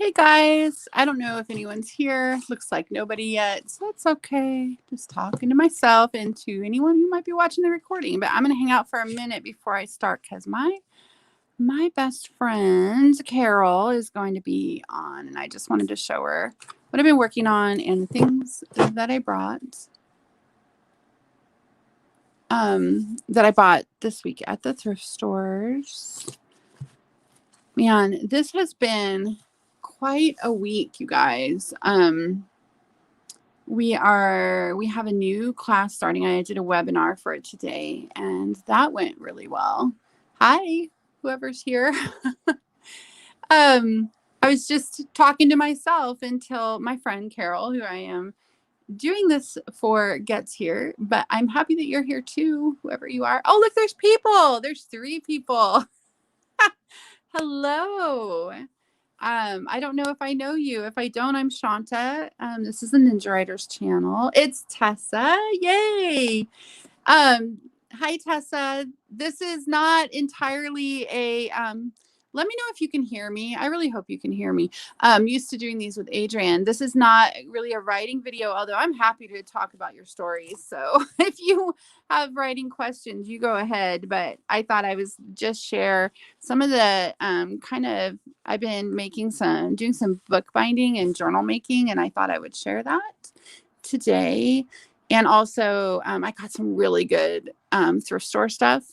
Hey guys, I don't know if anyone's here. Looks like nobody yet, so that's okay. Just talking to myself and to anyone who might be watching the recording. But I'm gonna hang out for a minute before I start because my best friend Carol is going to be on, and I just wanted to show her what I've been working on and the things that I brought. That I bought this week at the thrift stores. Man, this has been quite a week, you guys. We have a new class starting. I did a webinar for it today, and that went really well. Hi, whoever's here. I was just talking to myself until my friend Carol, who I am doing this for, gets here. But I'm happy that you're here too, whoever you are. Oh, look, there's people. There's 3 people. Hello. I don't know if I know you. If I don't, I'm Shanta. This is the Ninja Writers channel. It's Tessa. Yay. Hi, Tessa. This is not entirely a, let me know if you can hear me. I really hope you can hear me. I'm used to doing these with Adrian. This is not really a writing video, although I'm happy to talk about your stories. So if you have writing questions, you go ahead. But I thought I was just share some of the I've been doing some bookbinding and journal making, and I thought I would share that today. And also, I got some really good thrift store stuff,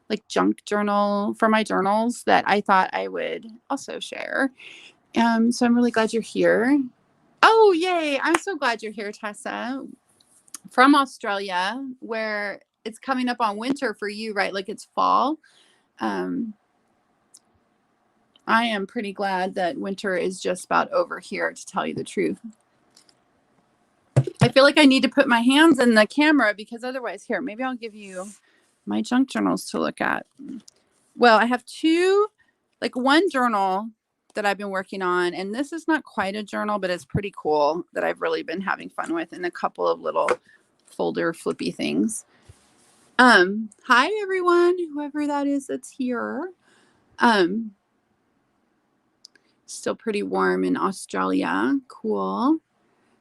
like junk journal for my journals that I thought I would also share. So I'm really glad you're here. Oh, yay. I'm so glad you're here, Tessa, from Australia, where it's coming up on winter for you, right? Like it's fall. I am pretty glad that winter is just about over here, to tell you the truth. I feel like I need to put my hands in the camera because otherwise, here, maybe I'll give you my junk journals to look at. Well, I have one journal that I've been working on, and this is not quite a journal, but it's pretty cool that I've really been having fun with, and a couple of little folder flippy things. Hi everyone, whoever that is that's here. Still pretty warm in Australia. Cool.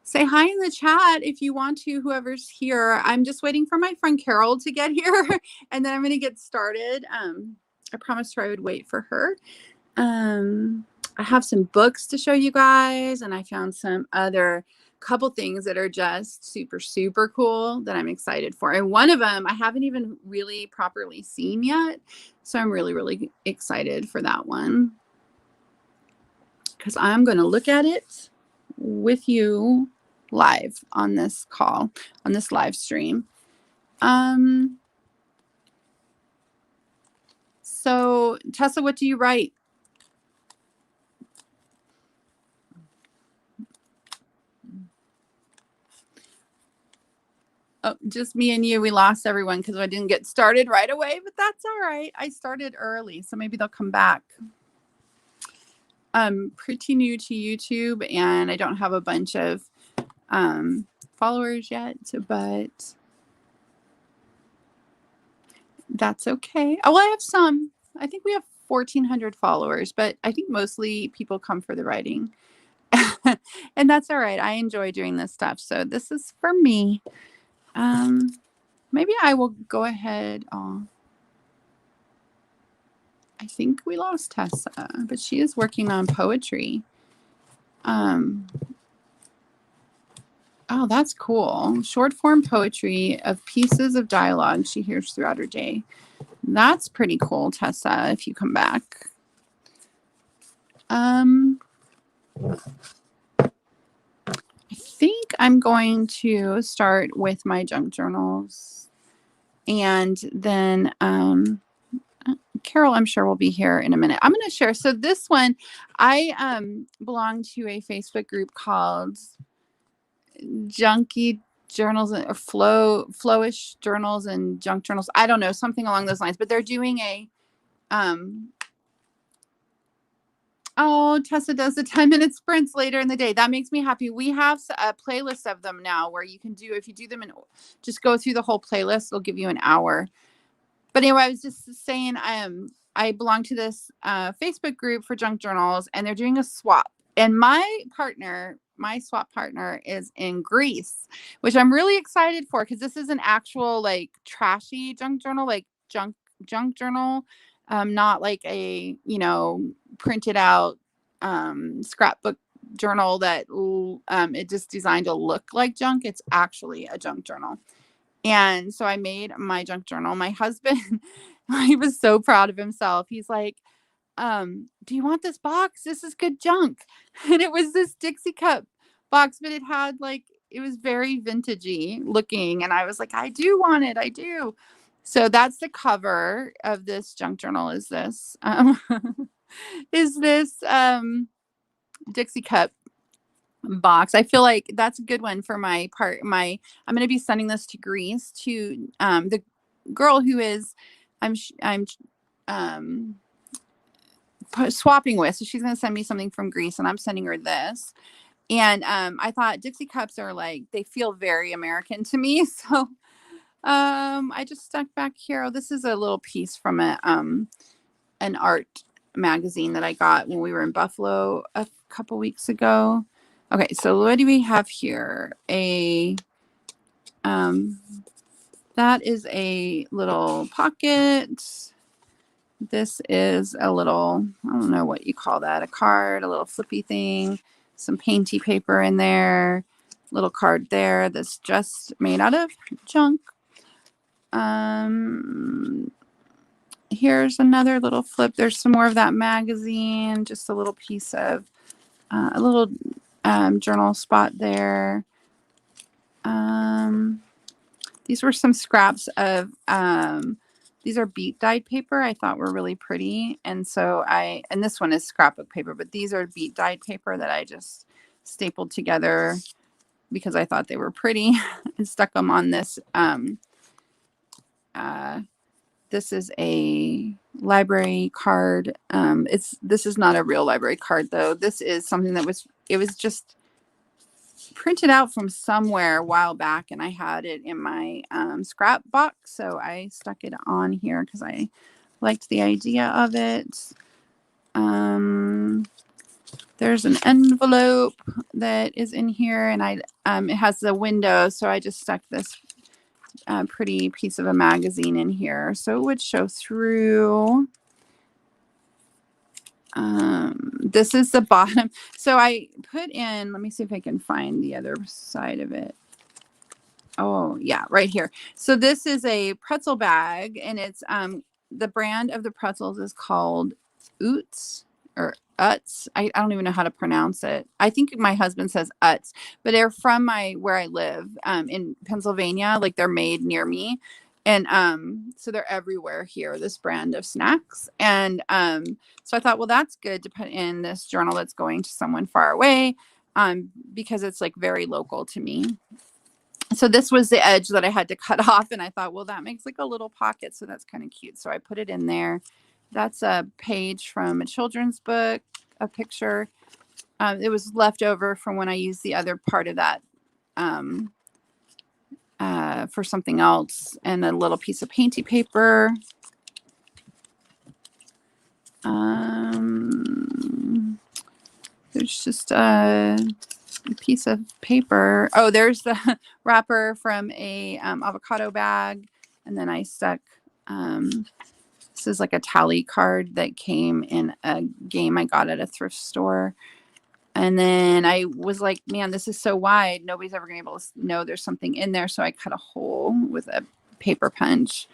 Say hi in the chat if you want to, whoever's here. I'm just waiting for my friend Carol to get here, and then I'm going to get started. I promised her I would wait for her. I have some books to show you guys, and I found some other couple things that are just super, super cool that I'm excited for. And one of them I haven't even really properly seen yet, so I'm really, really excited for that one because I'm going to look at it with you live on this call, on this live stream. So Tessa, what do you write? Oh, just me and you. We lost everyone because I didn't get started right away, but that's all right. I started early, so maybe they'll come back. I'm pretty new to YouTube, and I don't have a bunch of followers yet, but that's okay. Oh, well, I have some. I think we have 1,400 followers, but I think mostly people come for the writing. And that's all right. I enjoy doing this stuff, so this is for me. Maybe I will go ahead. Oh, I think we lost Tessa, but she is working on poetry. Oh, that's cool. Short form poetry of pieces of dialogue she hears throughout her day. That's pretty cool, Tessa, if you come back. I think I'm going to start with my junk journals, and then Carol, I'm sure will be here in a minute. I'm going to share. So this one, I belong to a Facebook group called Junky Journals or Flowish Journals and Junk Journals. I don't know, something along those lines. But they're doing a oh, Tessa does the 10-minute sprints later in the day. That makes me happy. We have a playlist of them now where you can do, if you do them and just go through the whole playlist, it'll give you an hour. But anyway, I was just saying, I I belong to this Facebook group for junk journals, and they're doing a swap. And my swap partner is in Greece, which I'm really excited for because this is an actual like trashy junk journal, like junk journal, not like a, printed out scrapbook journal that it just designed to look like junk. It's actually a junk journal. And so I made my junk journal. My husband, he was so proud of himself. He's like, do you want this box? This is good junk. And it was this Dixie cup box, but it had like, it was very vintagey looking. And I was like, I do want it. I do. So that's the cover of this junk journal is this, Dixie cup box. I feel like that's a good one for I'm going to be sending this to Greece to the girl who is I'm swapping with. So she's going to send me something from Greece and I'm sending her this. And I thought Dixie cups are like, they feel very American to me. So I just stuck back here. Oh, this is a little piece from an art magazine that I got when we were in Buffalo a couple weeks ago. Okay, so what do we have here? That is a little pocket. This is a little, I don't know what you call that, a card, a little flippy thing, some painty paper in there, little card there that's just made out of junk. Here's another little flip. There's some more of that magazine, just a little piece of a little journal spot there. These were some scraps of these are beat dyed paper I thought were really pretty. And so and this one is scrapbook paper, but these are beat dyed paper that I just stapled together because I thought they were pretty and stuck them on this. This is a library card. This is not a real library card though. This is something that was just printed out from somewhere a while back, and I had it in my scrap box, so I stuck it on here because I liked the idea of it. There's an envelope that is in here, and it has the window, so I just stuck this pretty piece of a magazine in here so it would show through. This is the bottom. So I put in, let me see if I can find the other side of it. Oh yeah, right here. So this is a pretzel bag, and it's the brand of the pretzels is called Utz or Utz. I don't even know how to pronounce it. I think my husband says Utz, but they're from where I live in Pennsylvania. Like they're made near me. And so they're everywhere here, this brand of snacks. And so I thought, well, that's good to put in this journal that's going to someone far away because it's like very local to me. So this was the edge that I had to cut off. And I thought, well, that makes like a little pocket. So that's kind of cute. So I put it in there. That's a page from a children's book, a picture. It was left over from when I used the other part of that for something else, and a little piece of painty paper. There's just a piece of paper. Oh, there's the wrapper from a avocado bag, and then I stuck this is like a tally card that came in a game I got at a thrift store. And then I was like, man, this is so wide. Nobody's ever going to be able to know there's something in there. So I cut a hole with a paper punch.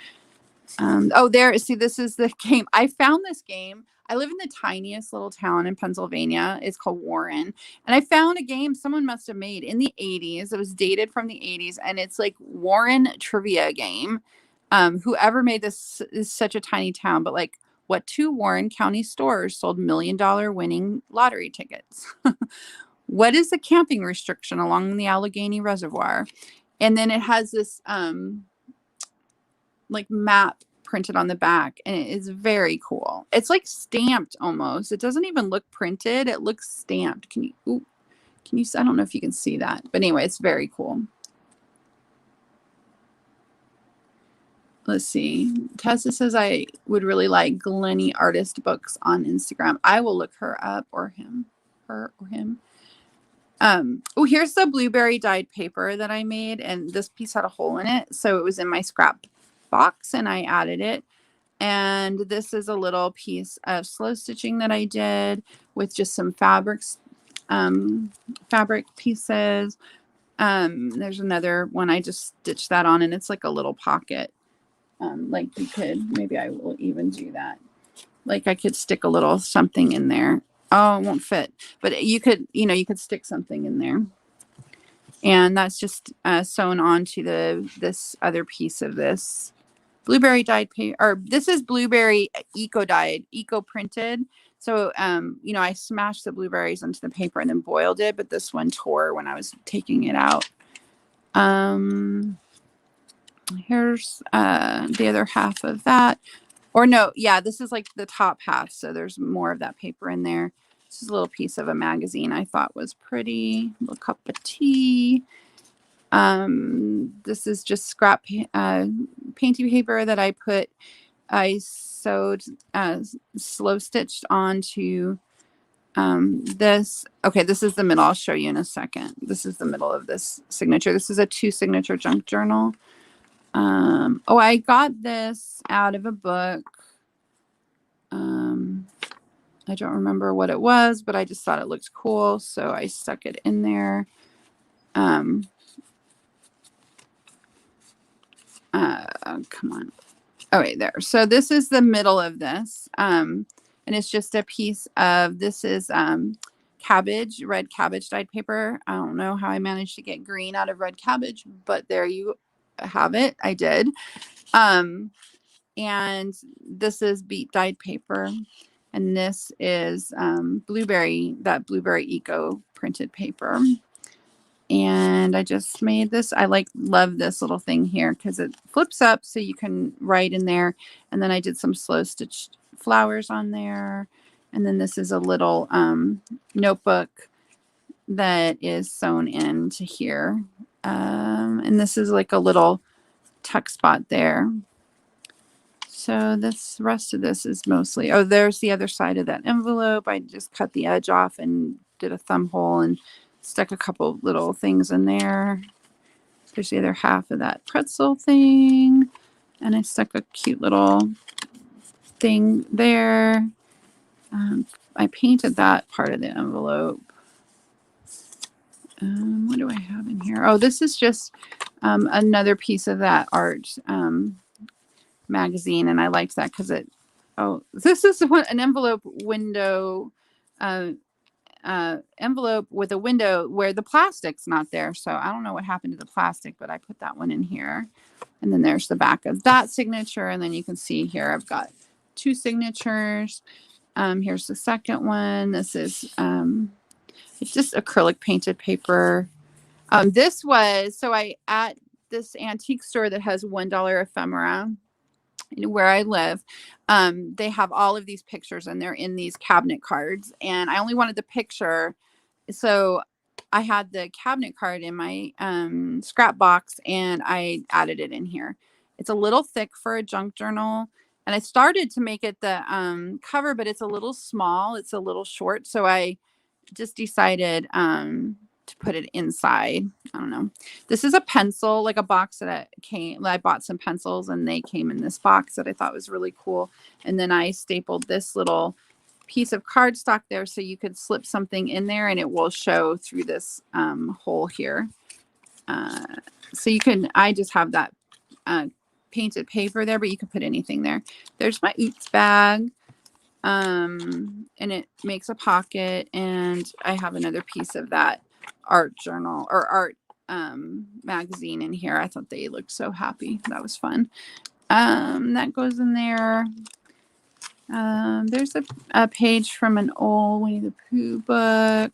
Oh, there. See, this is the game. I found this game. I live in the tiniest little town in Pennsylvania. It's called Warren. And I found a game someone must have made in the 80s. It was dated from the 80s. And it's like Warren trivia game. Whoever made this is such a tiny town, but like, what two Warren County stores sold $1 million winning lottery tickets? What is the camping restriction along the Allegheny Reservoir? And then it has this like map printed on the back, and it is very cool. It's like stamped almost. It doesn't even look printed. It looks stamped. Can you, I don't know if you can see that, but anyway, it's very cool. let's see. Tessa says I would really like Glenny Artist Books on Instagram. I will look her up, or him. Her or him. Oh, here's the blueberry dyed paper that I made, and this piece had a hole in it, so it was in my scrap box, and I added it. And this is a little piece of slow stitching that I did with just some fabric pieces. There's another one I just stitched that on, and it's like a little pocket. Like you could, maybe I will even do that. Like I could stick a little something in there. Oh, it won't fit, but you could, you could stick something in there. And that's just sewn onto this other piece of this blueberry dyed paper, or this is blueberry eco printed. So, I smashed the blueberries into the paper and then boiled it, but this one tore when I was taking it out. Here's the other half of that. Or no, yeah, this is like the top half. So there's more of that paper in there. This is a little piece of a magazine I thought was pretty. A little cup of tea. This is just scrap painting paper that I sewed, slow stitched onto this. Okay, this is the middle. I'll show you in a second. This is the middle of this signature. This is a 2 signature junk journal. Oh, I got this out of a book. I don't remember what it was, but I just thought it looked cool, so I stuck it in there. Come on. Oh, wait, there. So this is the middle of this. And it's just a piece of, this is red cabbage dyed paper. I don't know how I managed to get green out of red cabbage, but there you have it. I did. And this is beet dyed paper. And this is blueberry eco printed paper. And I just made this. I love this little thing here because it flips up so you can write in there. And then I did some slow stitched flowers on there. And then this is a little notebook that is sewn into here. And this is like a little tuck spot there. So this rest of this is mostly, oh, there's the other side of that envelope. I just cut the edge off and did a thumb hole and stuck a couple little things in there. There's the other half of that pretzel thing. And I stuck a cute little thing there. I painted that part of the envelope. What do I have in here? Oh, this is just another piece of that art magazine. And I liked that because this is an envelope window, envelope with a window where the plastic's not there. So I don't know what happened to the plastic, but I put that one in here. And then there's the back of that signature. And then you can see here, I've got 2 signatures. Here's the second one. This is, it's just acrylic painted paper. This was, so I, at this antique store that has $1 ephemera, where I live, they have all of these pictures and they're in these cabinet cards, and I only wanted the picture, so I had the cabinet card in my scrap box and I added it in here. It's a little thick for a junk journal, and I started to make it the cover, but it's a little small, it's a little short, so I just decided to put it inside. I don't know. This is a pencil, like a box that I bought some pencils and they came in this box that I thought was really cool. And then I stapled this little piece of cardstock there so you could slip something in there and it will show through this hole here. So you can, I just have that painted paper there, but you can put anything there. There's my Oops bag. And it makes a pocket, and I have another piece of that art journal or art magazine in here. I thought they looked so happy. That was fun. That goes in there. There's a page from an old Winnie the Pooh book.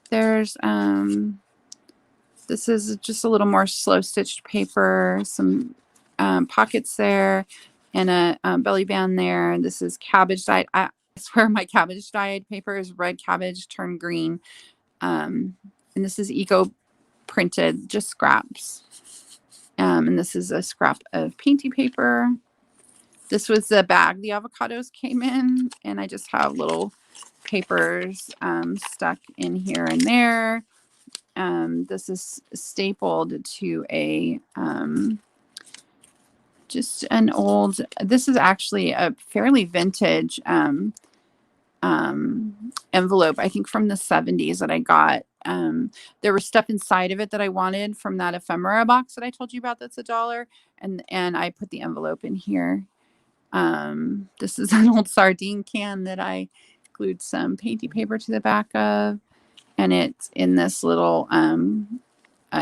There's this is just a little more slow stitched paper, some pockets there, and a belly band there. This is cabbage dyed. I swear my cabbage dyed paper is red cabbage turned green. And this is eco printed, just scraps. And this is a scrap of painty paper. This was the bag the avocados came in, and I just have little papers stuck in here and there. This is stapled to a just an old, this is actually a fairly vintage envelope, I think from the 70s that I got. There was stuff inside of it that I wanted from that ephemera box that I told you about that's $1. And I put the envelope in here. This is an old sardine can that I glued some painty paper to the back of. And it's in this little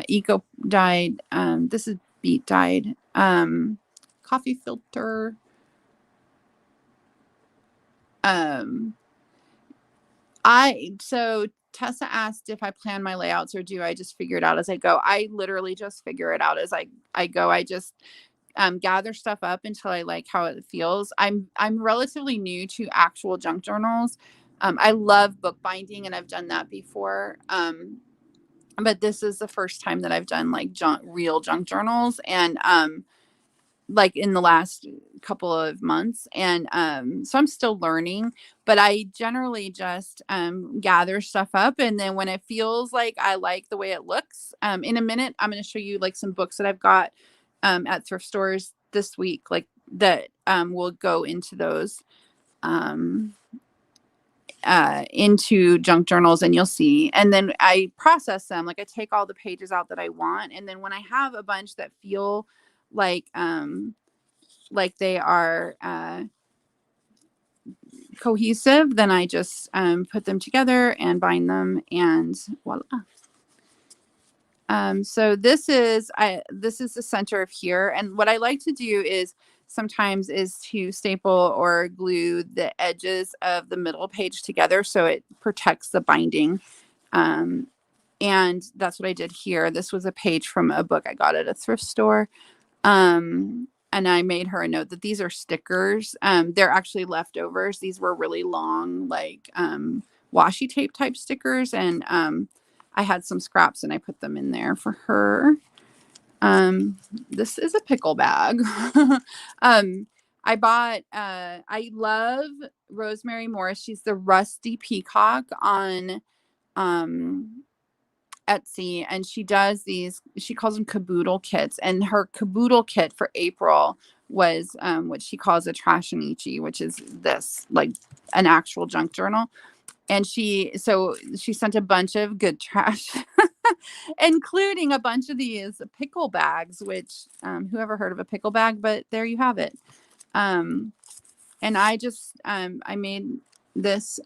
eco dyed, this is beet dyed coffee filter. So Tessa asked if I plan my layouts or do I just figure it out as I go. I literally just figure it out as I go. I just gather stuff up until I like how it feels. I'm relatively new to actual junk journals. I love bookbinding and I've done that before. But this is the first time that I've done like real junk journals, and like in the last couple of months. And so I'm still learning, but I generally just gather stuff up. And then when it feels like I like the way it looks, in a minute, I'm going to show you like some books that I've got at thrift stores this week, like that will go into those into junk journals, and you'll see. And then I process them. Like I take all the pages out that I want. And then when I have a bunch that feel like they are cohesive, then I just put them together and bind them, and voila. So this is the center of here. And what I like to do is sometimes is to staple or glue the edges of the middle page together so it protects the binding. And that's what I did here. This was a page from a book I got at a thrift store. And I made her a note that these are stickers. They're actually leftovers. These were really long, like washi tape type stickers. And I had some scraps and I put them in there for her. This is a pickle bag. I love Rosemary Morris. She's the Rusty Peacock on Etsy, and she does these, she calls them caboodle kits, and her caboodle kit for April was what she calls a Trashinichi, which is this like an actual junk journal. And she sent a bunch of good trash, including a bunch of these pickle bags, which whoever heard of a pickle bag, but there you have it. And I just I made this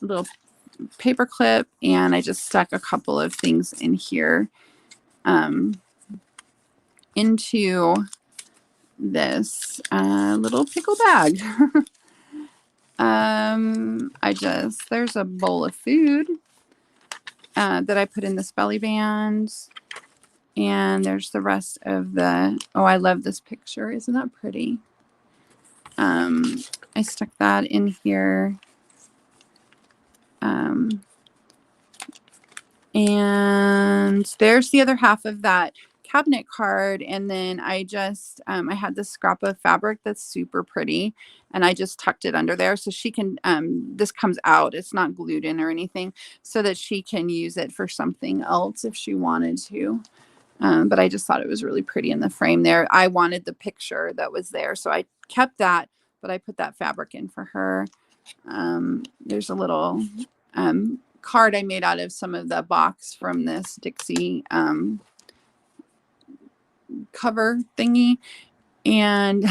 little paper clip, and I just stuck a couple of things in here into this little pickle bag. There's a bowl of food that I put in this belly band, and there's the rest of the, oh, I love this picture. Isn't that pretty? I stuck that in here. And there's the other half of that cabinet card. And then I just, I had this scrap of fabric that's super pretty, and I just tucked it under there so she can, this comes out, it's not glued in or anything, so that she can use it for something else if she wanted to. But I just thought it was really pretty in the frame there. I wanted the picture that was there, so I kept that, but I put that fabric in for her. There's a little card I made out of some of the box from this Dixie cover thingy. And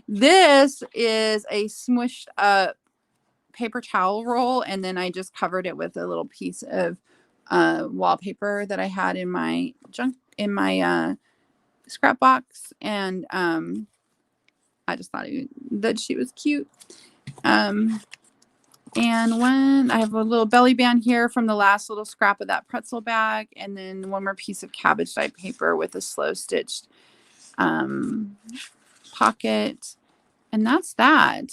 this is a smushed up paper towel roll, and then I just covered it with a little piece of wallpaper that I had in my scrap box. And I just thought that she was cute. And when I have a little belly band here from the last little scrap of that pretzel bag, and then one more piece of cabbage dyed paper with a slow stitched pocket. And that's that.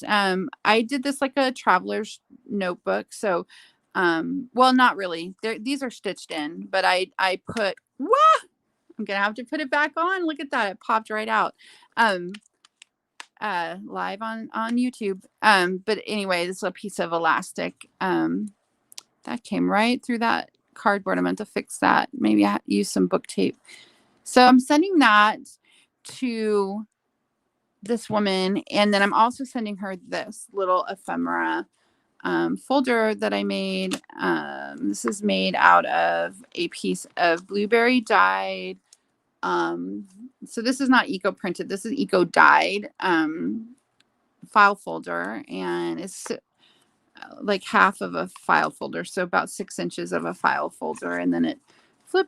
I did this like a traveler's notebook. So, well, not really. These are stitched in, but I put, I'm going to have to put it back on. Look at that. It popped right out. Live on YouTube. But anyway, this is a piece of elastic that came right through that cardboard. I meant to fix that. Maybe I use some book tape. So I'm sending that to this woman, and then I'm also sending her this little ephemera folder that I made. This is made out of a piece of blueberry dyed. So this is not eco printed. This is eco dyed file folder, and it's like half of a file folder, so about 6 inches of a file folder, and then it flips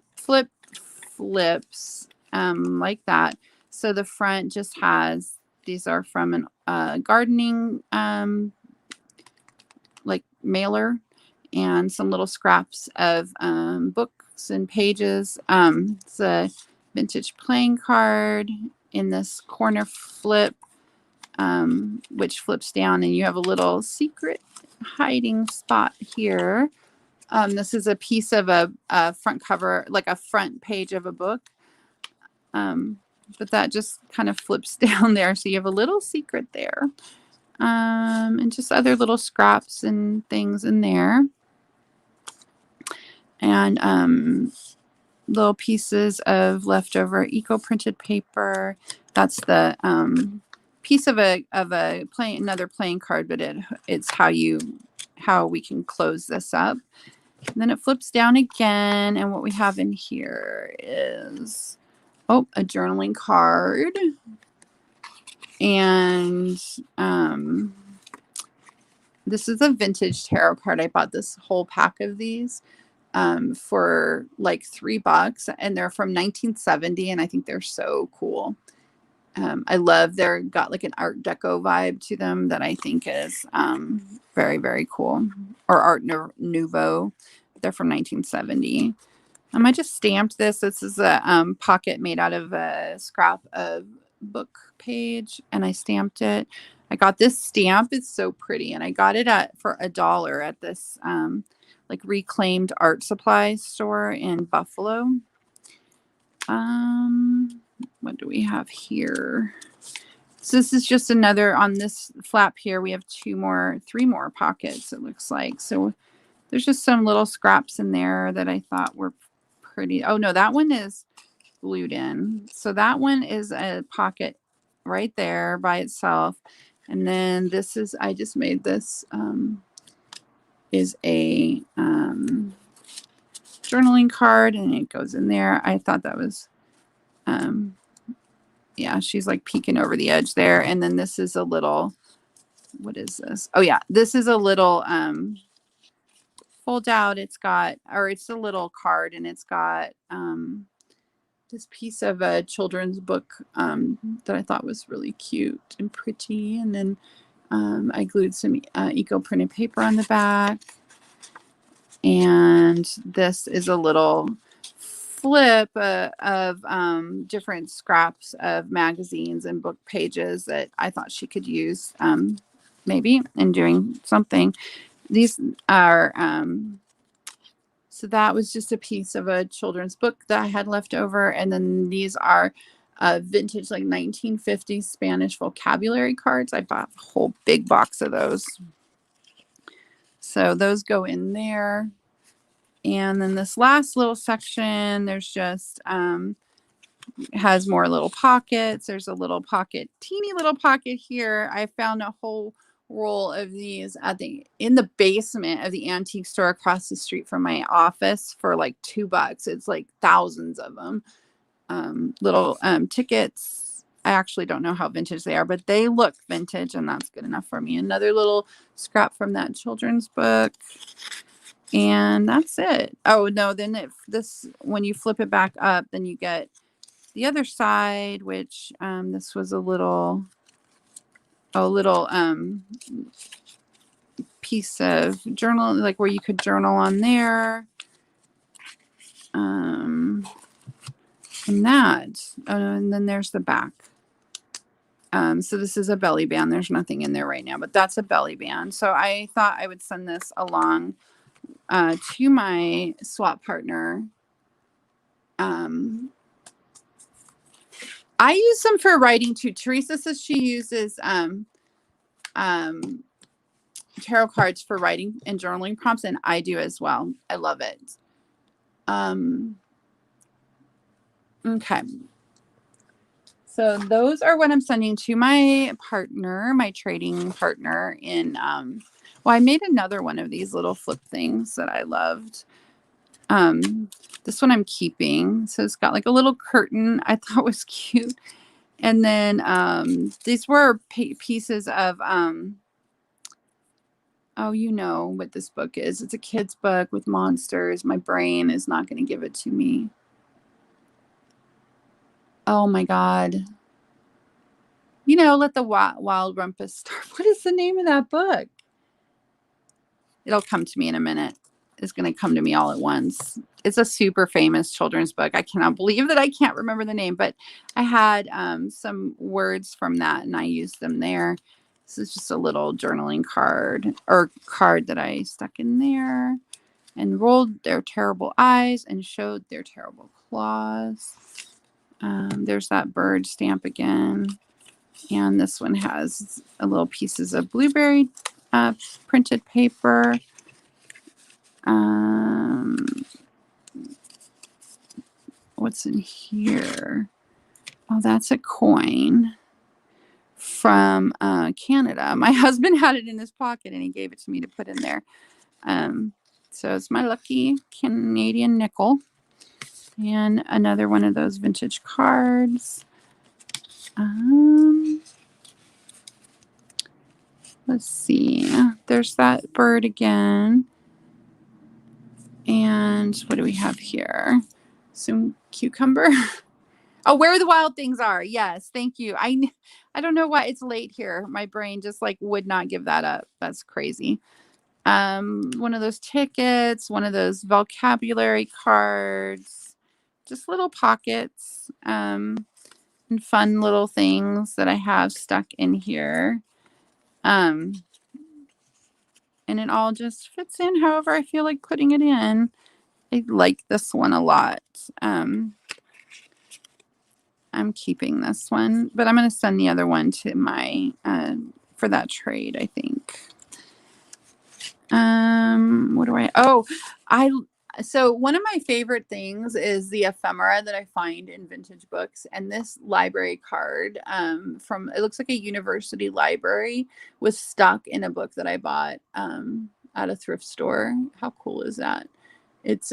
like that. So the front just has, these are from an gardening like mailer, and some little scraps of books and pages. It's a vintage playing card in this corner flip, which flips down, and you have a little secret hiding spot here. This is a piece of a front cover, like a front page of a book. But that just kind of flips down there, so you have a little secret there. And just other little scraps and things in there. And little pieces of leftover eco-printed paper. That's the piece of another playing card, but it's how we can close this up. And then it flips down again, and what we have in here is a journaling card. And this is a vintage tarot card. I bought this whole pack of these for like $3, and they're from 1970, and I think they're so cool. I love, they're got like an Art Deco vibe to them that I think is very, very cool. Or Art Nouveau. They're from 1970. I just stamped this. This is a pocket made out of a scrap of book page, and I stamped it. I got this stamp. It's so pretty, and I got it for $1 at this like reclaimed art supply store in Buffalo. What do we have here? So this is just another, on this flap here, we have 3 more pockets, it looks like. So there's just some little scraps in there that I thought were pretty. Oh no, that one is glued in. So that one is a pocket right there by itself. And then this is, I just made this, is a journaling card, and it goes in there. I thought that was, yeah, she's like peeking over the edge there. And then this is a little, what is this? Oh yeah, this is a little fold out. It's a little card, and it's got this piece of a children's book that I thought was really cute and pretty. And then I glued some eco printed paper on the back. And this is a little flip of different scraps of magazines and book pages that I thought she could use maybe in doing something. These are, so that was just a piece of a children's book that I had left over. And then these are vintage, like 1950s Spanish vocabulary cards. I bought a whole big box of those. So those go in there. And then this last little section, there's just, has more little pockets. There's a little pocket, teeny little pocket here. I found a whole roll of these in the basement of the antique store across the street from my office for like $2. It's like thousands of them. Little tickets. I actually don't know how vintage they are, but they look vintage, and that's good enough for me. Another little scrap from that children's book. And that's it. Oh no, then when you flip it back up, then you get the other side, which this was a little piece of journal, like where you could journal on there. And then there's the back. So this is a belly band. There's nothing in there right now, but that's a belly band. So I thought I would send this along to my swap partner I use them for writing too. Teresa says she uses tarot cards for writing and journaling prompts, and I do as well. I love it. Okay. So those are what I'm sending to my partner, my trading partner in, well, I made another one of these little flip things that I loved. This one I'm keeping. So it's got like a little curtain I thought was cute. And then these were pieces of, oh, you know what this book is. It's a kid's book with monsters. My brain is not going to give it to me. Oh my God. You know, Let the Wild Rumpus Start. What is the name of that book? It'll come to me in a minute. It's going to come to me all at once. It's a super famous children's book. I cannot believe that I can't remember the name, but I had some words from that and I used them there. This is just a little journaling card or card that I stuck in there. And rolled their terrible eyes and showed their terrible claws. There's that bird stamp again. And this one has a little pieces of blueberry printed paper. What's in here? Oh, that's a coin from Canada. My husband had it in his pocket and he gave it to me to put in there. So it's my lucky Canadian nickel. And another one of those vintage cards. Let's see. There's that bird again. And what do we have here? Some cucumber. Oh, Where the Wild Things Are. Yes, thank you. I don't know why it's late here. My brain just like would not give that up. That's crazy. One of those tickets, one of those vocabulary cards, just little pockets, and fun little things that I have stuck in here. And it all just fits in however I feel like putting it in. I like this one a lot. I'm keeping this one, but I'm going to send the other one to my, for that trade, I think. What do so one of my favorite things is the ephemera that I find in vintage books, and this library card from, it looks like a university library, was stuck in a book that I bought at a thrift store. How cool is that? It's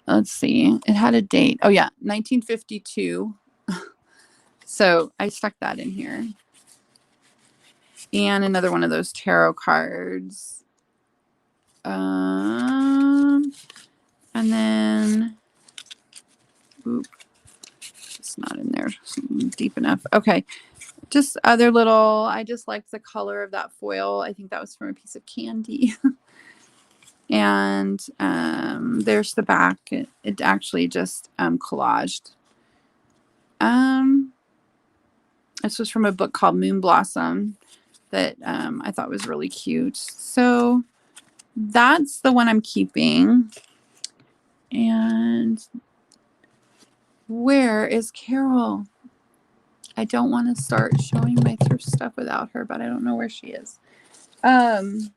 let's see, it had a date. Oh yeah, 1952. So I stuck that in here. And another one of those tarot cards. And then, oop, it's not in there deep enough. Okay. Just other little, I just liked the color of that foil. I think that was from a piece of candy. And there's the back. It actually just collaged. This was from a book called Moon Blossom that I thought was really cute. So that's the one I'm keeping. And where is Carol? I don't want to start showing my thrift stuff without her, but I don't know where she is. What's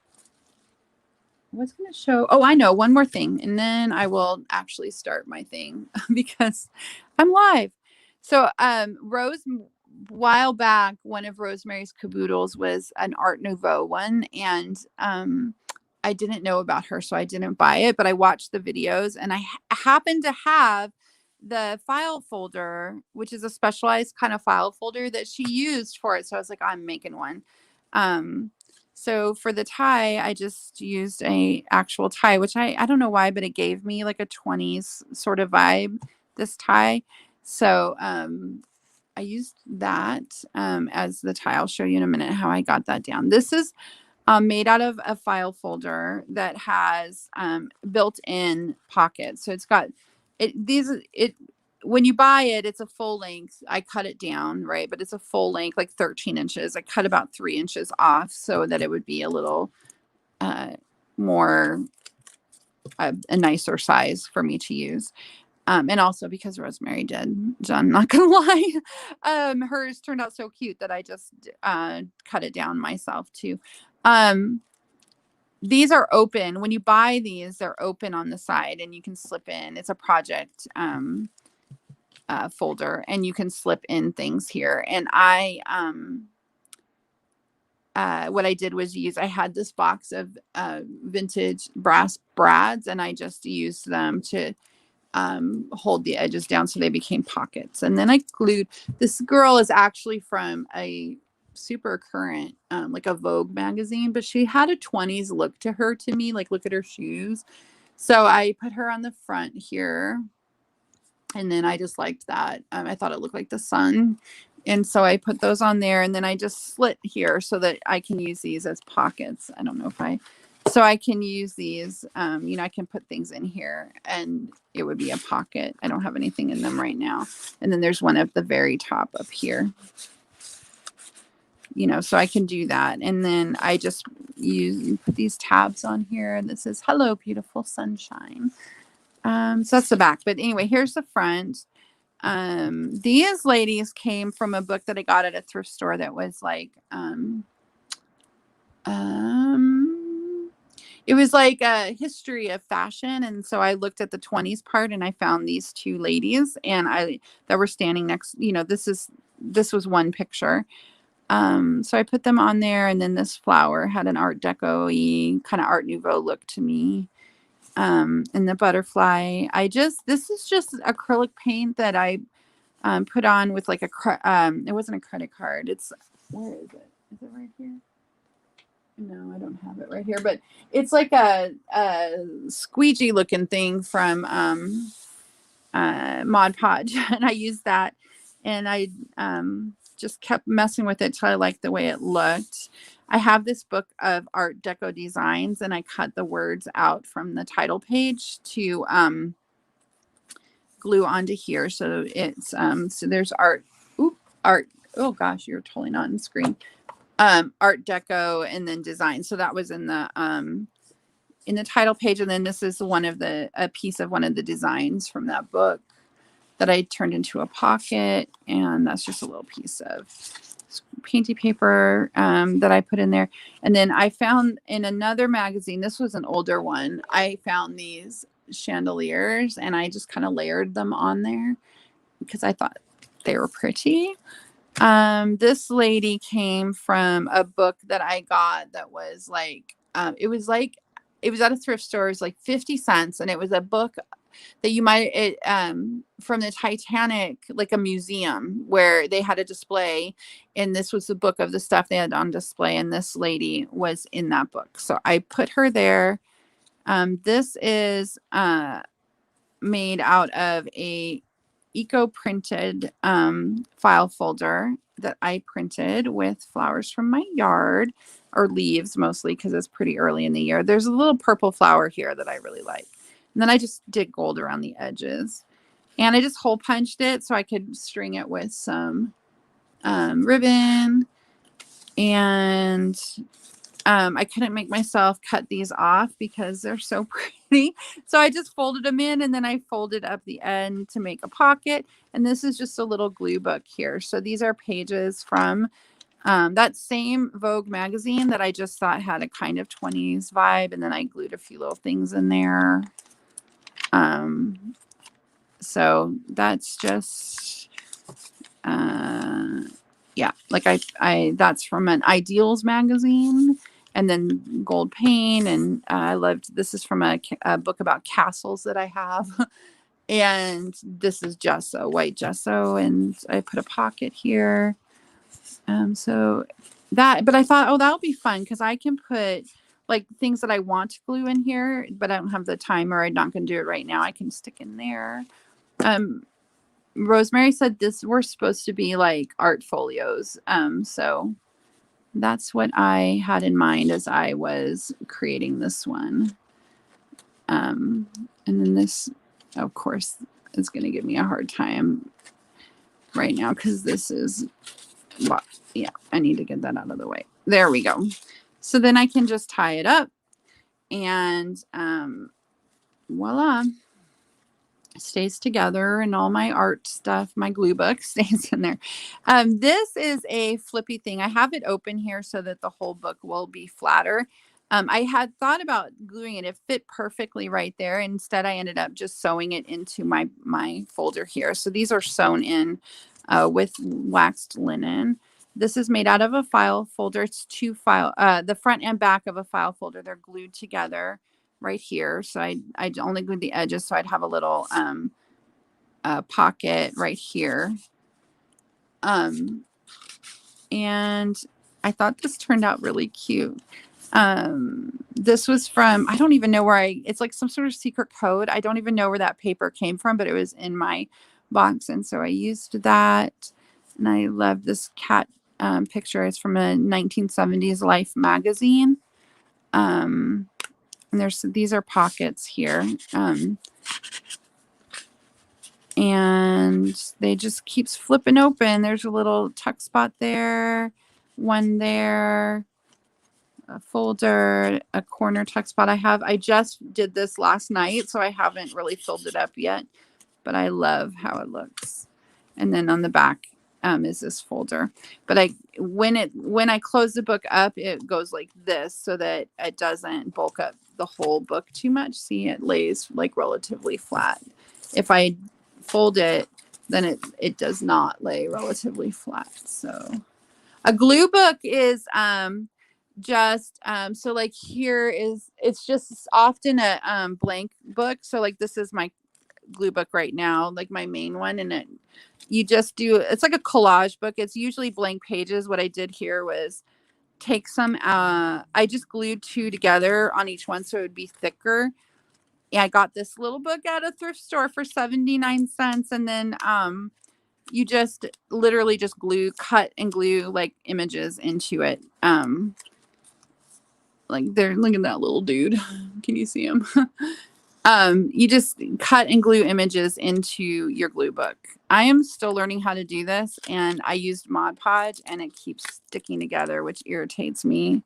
going to show? Oh, I know, one more thing, and then I will actually start my thing because I'm live. So Rose, while back, one of Rosemary's caboodles was an Art Nouveau one, and I didn't know about her, so I didn't buy it, but I watched the videos, and I happened to have the file folder, which is a specialized kind of file folder that she used for it. So I was like, I'm making one. So for the tie, I just used a actual tie, which I don't know why, but it gave me like a 20s sort of vibe, this tie. So I used that as the tie. I'll show you in a minute how I got that down. This is made out of a file folder that has built-in pockets. So it's got when you buy it, it's a full length. I cut it down, right? But it's a full length, like 13 inches. I cut about 3 inches off so that it would be a little more a nicer size for me to use. And also because Rosemary did, John, not gonna lie, hers turned out so cute that I just cut it down myself too. These are open. When you buy these, they're open on the side and you can slip in. It's a project folder and you can slip in things here. And what I did was I had this box of vintage brass brads and I just used them to hold the edges down so they became pockets. And then I glued, this girl is actually from a super current, like a Vogue magazine, but she had a 20s look to her to me, like look at her shoes. So I put her on the front here. And then I just liked that. I thought it looked like the sun. And so I put those on there and then I just slit here so that I can use these as pockets. I don't know if so I can use these, you know, I can put things in here and it would be a pocket. I don't have anything in them right now. And then there's one at the very top up here, you know, so I can do that. And then I just put these tabs on here and this is hello, beautiful sunshine. So that's the back, but anyway, here's the front. These ladies came from a book that I got at a thrift store that was like, it was like a history of fashion. And so I looked at the 20s part and I found these two ladies and that were standing next, you know, this was one picture. So I put them on there and then this flower had an Art Deco-y kind of Art Nouveau look to me. And the butterfly, this is just acrylic paint that I, put on with like it wasn't a credit card. Where is it? Is it right here? No, I don't have it right here, but it's like a squeegee looking thing from Mod Podge, and I used that, and I just kept messing with it till I liked the way it looked. I have this book of Art Deco designs, and I cut the words out from the title page to glue onto here. So it's so there's art. Oh gosh, you're totally not on screen. Art Deco and then design. So that was in the title page. And then this is a piece of one of the designs from that book that I turned into a pocket. And that's just a little piece of painty paper that I put in there. And then I found in another magazine, this was an older one, I found these chandeliers and I just kind of layered them on there because I thought they were pretty. This lady came from a book that I got that was like, it was at a thrift store. It was like 50 cents. And it was a book that you might, from the Titanic, like a museum where they had a display. And this was the book of the stuff they had on display. And this lady was in that book. So I put her there. This is, made out of a eco-printed file folder that I printed with flowers from my yard, or leaves mostly because it's pretty early in the year. There's a little purple flower here that I really like. And then I just did gold around the edges. And I just hole punched it so I could string it with some ribbon. And I couldn't make myself cut these off because they're so pretty. So I just folded them in and then I folded up the end to make a pocket. And this is just a little glue book here. So these are pages from that same Vogue magazine that I just thought had a kind of 20s vibe. And then I glued a few little things in there. So that's just, yeah, like that's from an Ideals magazine. And then gold paint. And this is from a book about castles that I have. And this is gesso, white gesso. And I put a pocket here. But I thought, oh, that'll be fun because I can put like things that I want to glue in here, but I don't have the time or I'm not going to do it right now. I can stick in there. Rosemary said we're supposed to be like art folios. So that's what I had in mind as I was creating this one. And then this, of course, is going to give me a hard time right now because this is, well, yeah, I need to get that out of the way. There we go. So then I can just tie it up and voila. stays together, and all my art stuff, my glue book stays in there. This is a flippy thing. I have it open here so that the whole book will be flatter. I had thought about gluing it. It fit perfectly right there. Instead, I ended up just sewing it into my folder here. So these are sewn in with waxed linen. This is made out of a file folder. It's two file, the front and back of a file folder. They're glued together right here. So I only glued the edges, so I'd have a little pocket right here. And I thought this turned out really cute. This was from, I don't even know where it's like some sort of secret code. I don't even know where that paper came from, but it was in my box. And so I used that. And I love this cat picture. It's from a 1970s Life magazine. And these are pockets here. And they just keeps flipping open. There's a little tuck spot there, one there, a folder, a corner tuck spot. I just did this last night, so I haven't really filled it up yet, but I love how it looks. And then on the back is this folder. But when I close the book up, it goes like this so that it doesn't bulk up the whole book too much. See, it lays like relatively flat. If I fold it, then it does not lay relatively flat. So a glue book is just so like here it's just often a blank book. So like this is my glue book right now, like my main one, and you just do, it's like a collage book. It's usually blank pages. What I did here was take some I just glued two together on each one so it would be thicker. Yeah, I got this little book at a thrift store for 79 cents. And then you just literally just cut and glue like images into it. Like there, look at that little dude. Can you see him? You just cut and glue images into your glue book. I am still learning how to do this, and I used Mod Podge and it keeps sticking together, which irritates me.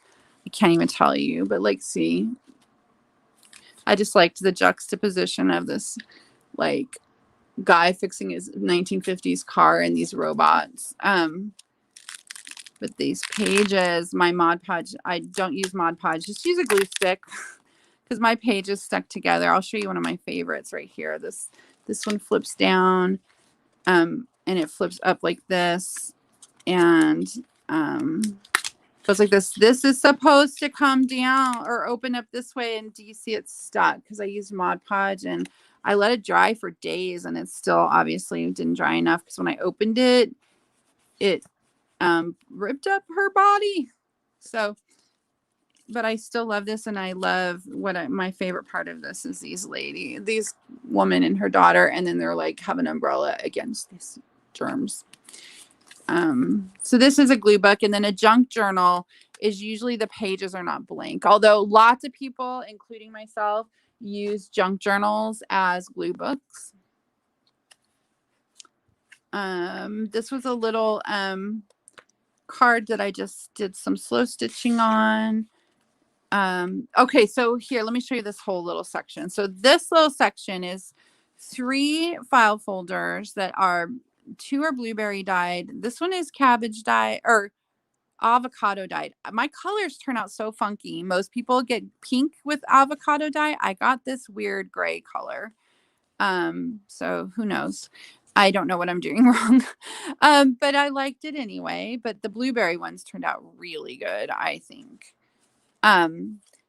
I can't even tell you, but like, see, I just liked the juxtaposition of this like guy fixing his 1950s car and these robots. But these pages, my Mod Podge, I don't use Mod Podge, just use a glue stick because my page is stuck together. I'll show you one of my favorites right here. This one flips down and it flips up like this and goes like this. This is supposed to come down or open up this way, and do you see it's stuck? Because I used Mod Podge and I let it dry for days and it still obviously didn't dry enough because when I opened it, it ripped up her body. So, but I still love this, and I love my favorite part of this is these woman and her daughter, and then they're like have an umbrella against these germs. So this is a glue book, and then a junk journal is usually the pages are not blank. Although lots of people, including myself, use junk journals as glue books. This was a little card that I just did some slow stitching on. Okay, so here, let me show you this whole little section. So this little section is 3 file folders that are 2 are blueberry dyed. This one is cabbage dye or avocado dyed. My colors turn out so funky. Most people get pink with avocado dye. I got this weird gray color. So who knows? I don't know what I'm doing wrong. But I liked it anyway. But the blueberry ones turned out really good, I think.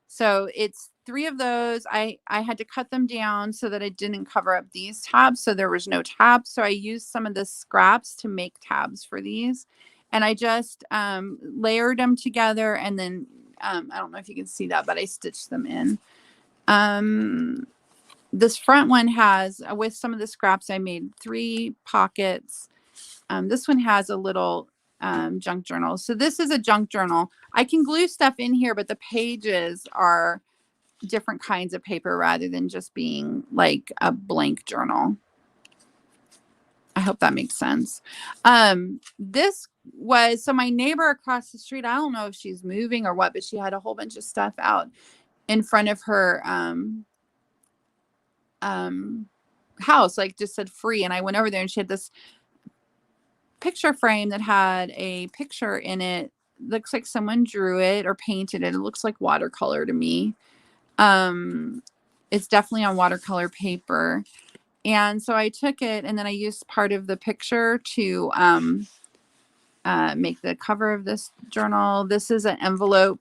So it's 3 of those. I had to cut them down so that it didn't cover up these tabs. So there was no tabs. So I used some of the scraps to make tabs for these. And I just layered them together. And then I don't know if you can see that, but I stitched them in. This front one has, with some of the scraps, I made 3 pockets. This one has a little junk journal. So this is a junk journal. I can glue stuff in here, but the pages are different kinds of paper rather than just being like a blank journal. I hope that makes sense. This was, so my neighbor across the street, I don't know if she's moving or what, but she had a whole bunch of stuff out in front of her house, like just said free. And I went over there and she had this picture frame that had a picture in it. Looks like someone drew it or painted it. It looks like watercolor to me. It's definitely on watercolor paper. And so I took it and then I used part of the picture to make the cover of this journal. This is an envelope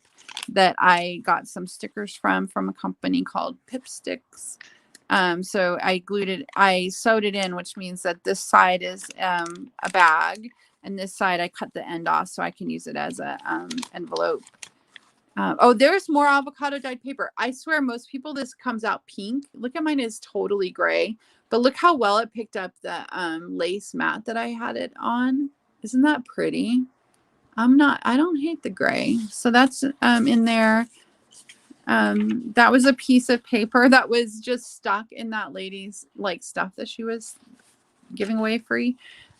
that I got some stickers from a company called Pip Sticks. So I sewed it in, which means that this side is a bag and this side I cut the end off so I can use it as a envelope. Oh, there's more avocado dyed paper. I swear most people, this comes out pink. Look at mine, is totally gray, but look how well it picked up the lace mat that I had it on. Isn't that pretty? I don't hate the gray. So that's in there. That was a piece of paper that was just stuck in that lady's like stuff that she was giving away free.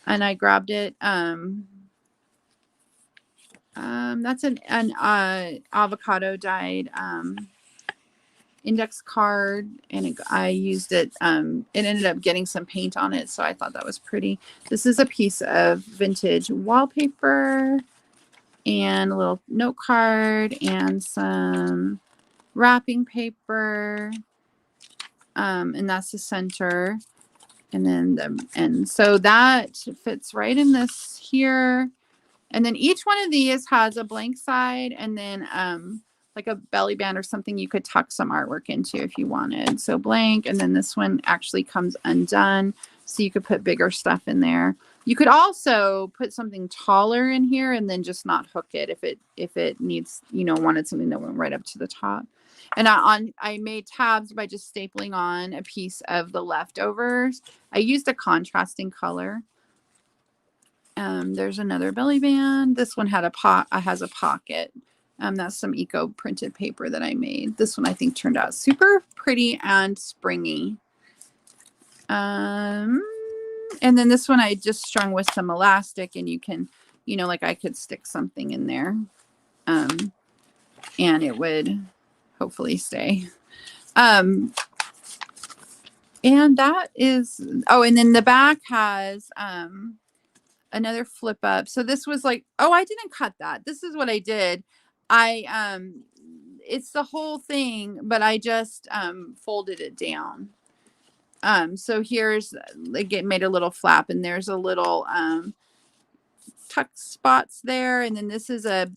And I grabbed it. That's an avocado dyed index card, and I used it. It ended up getting some paint on it, so I thought that was pretty. This is a piece of vintage wallpaper and a little note card and some wrapping paper. And that's the center. And then so that fits right in this here. And then each one of these has a blank side and then like a belly band or something you could tuck some artwork into if you wanted. So blank, and then this one actually comes undone, so you could put bigger stuff in there. You could also put something taller in here and then just not hook it if it needs, wanted something that went right up to the top. And I made tabs by just stapling on a piece of the leftovers. I used a contrasting color. There's another belly band. This one has a pocket. That's some eco printed paper that I made. This one I think turned out super pretty and springy. And then this one I just strung with some elastic, and you can, like I could stick something in there. And it would hopefully stay. And that is, and then the back has, another flip up. So this was like, I didn't cut that. This is what I did. It's the whole thing, but I just folded it down. So here's, like, it made a little flap, and there's a little tuck spots there. And then this is a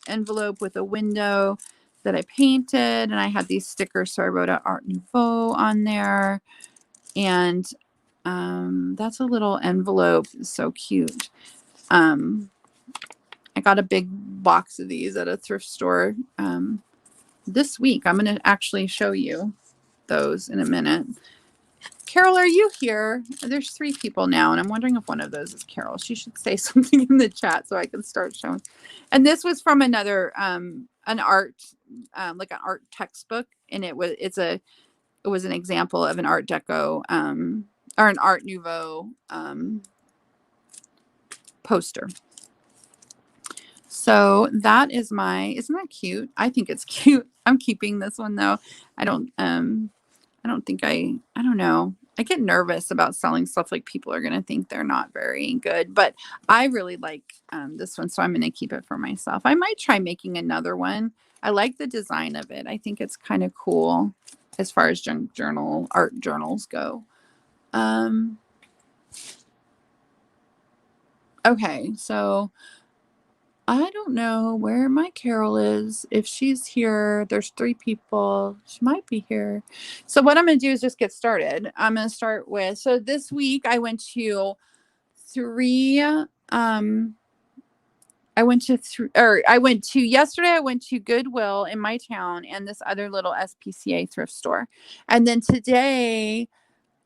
envelope with a window that I painted, and I had these stickers. So I wrote out Art Nouveau on there. And that's a little envelope. So cute. I got a big box of these at a thrift store this week. I'm going to actually show you those in a minute. Carol, are you here? There's 3 people now, and I'm wondering if one of those is Carol. She should say something in the chat so I can start showing. And this was from another an art like an art textbook, and it was an example of an Art Deco or an Art Nouveau poster. So that is isn't that cute? I think it's cute. I'm keeping this one though. I don't know. I get nervous about selling stuff, like people are going to think they're not very good, but I really like this one. So I'm going to keep it for myself. I might try making another one. I like the design of it. I think it's kind of cool as far as art journals go. Okay, so I don't know where my Carol is. If she's here, there's 3 people. She might be here. So what I'm going to do is just get started. I'm going to start with, so this week I went to yesterday I went to Goodwill in my town and this other little SPCA thrift store. And then today,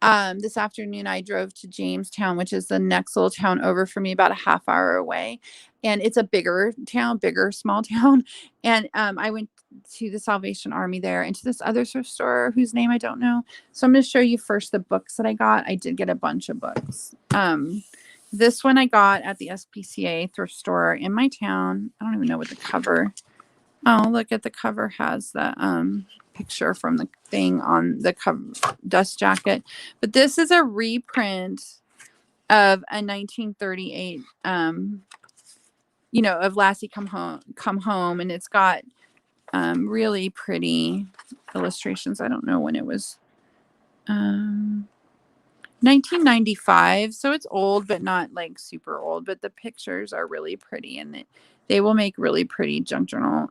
this afternoon, I drove to Jamestown, which is the next little town over for me, about a half hour away. And it's a bigger small town. And I went to the Salvation Army there and to this other thrift store whose name I don't know. So I'm going to show you first the books that I got. I did get a bunch of books. This one I got at the SPCA thrift store in my town. I don't even know what the cover. Oh, look at the cover has the picture from the thing on the dust jacket. But this is a reprint of a 1938, of Lassie Come Home. And it's got really pretty illustrations. I don't know when it was. 1995, so it's old, but not like super old, but the pictures are really pretty, and they will make really pretty junk journal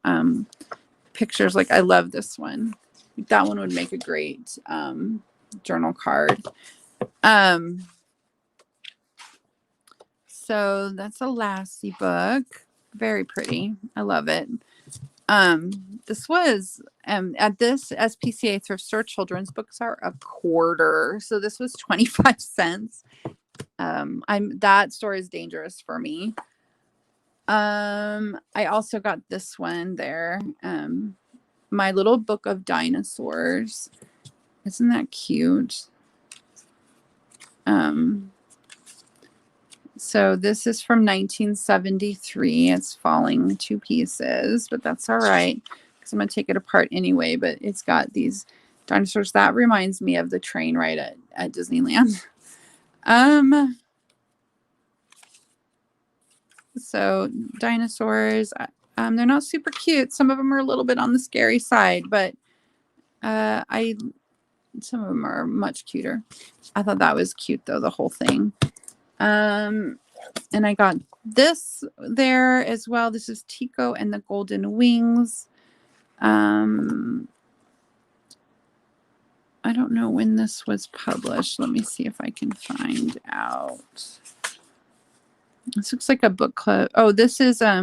pictures. Like, I love this one. That one would make a great journal card. So that's a Lassie book. Very pretty. I love it. This was at this SPCA thrift store, children's books are $0.25, so this was 25 cents. That store is dangerous for me. I also got this one there, My Little Book of Dinosaurs. Isn't that cute? So this is from 1973. It's falling to pieces, but that's all right, because I'm going to take it apart anyway. But it's got these dinosaurs. That reminds me of the train ride at Disneyland. So dinosaurs, they're not super cute. Some of them are a little bit on the scary side, but some of them are much cuter. I thought that was cute though, the whole thing. And I got this there as well. This is Tico and the Golden Wings. I don't know when this was published. Let me see if I can find out. This looks like a book club. Oh, this is a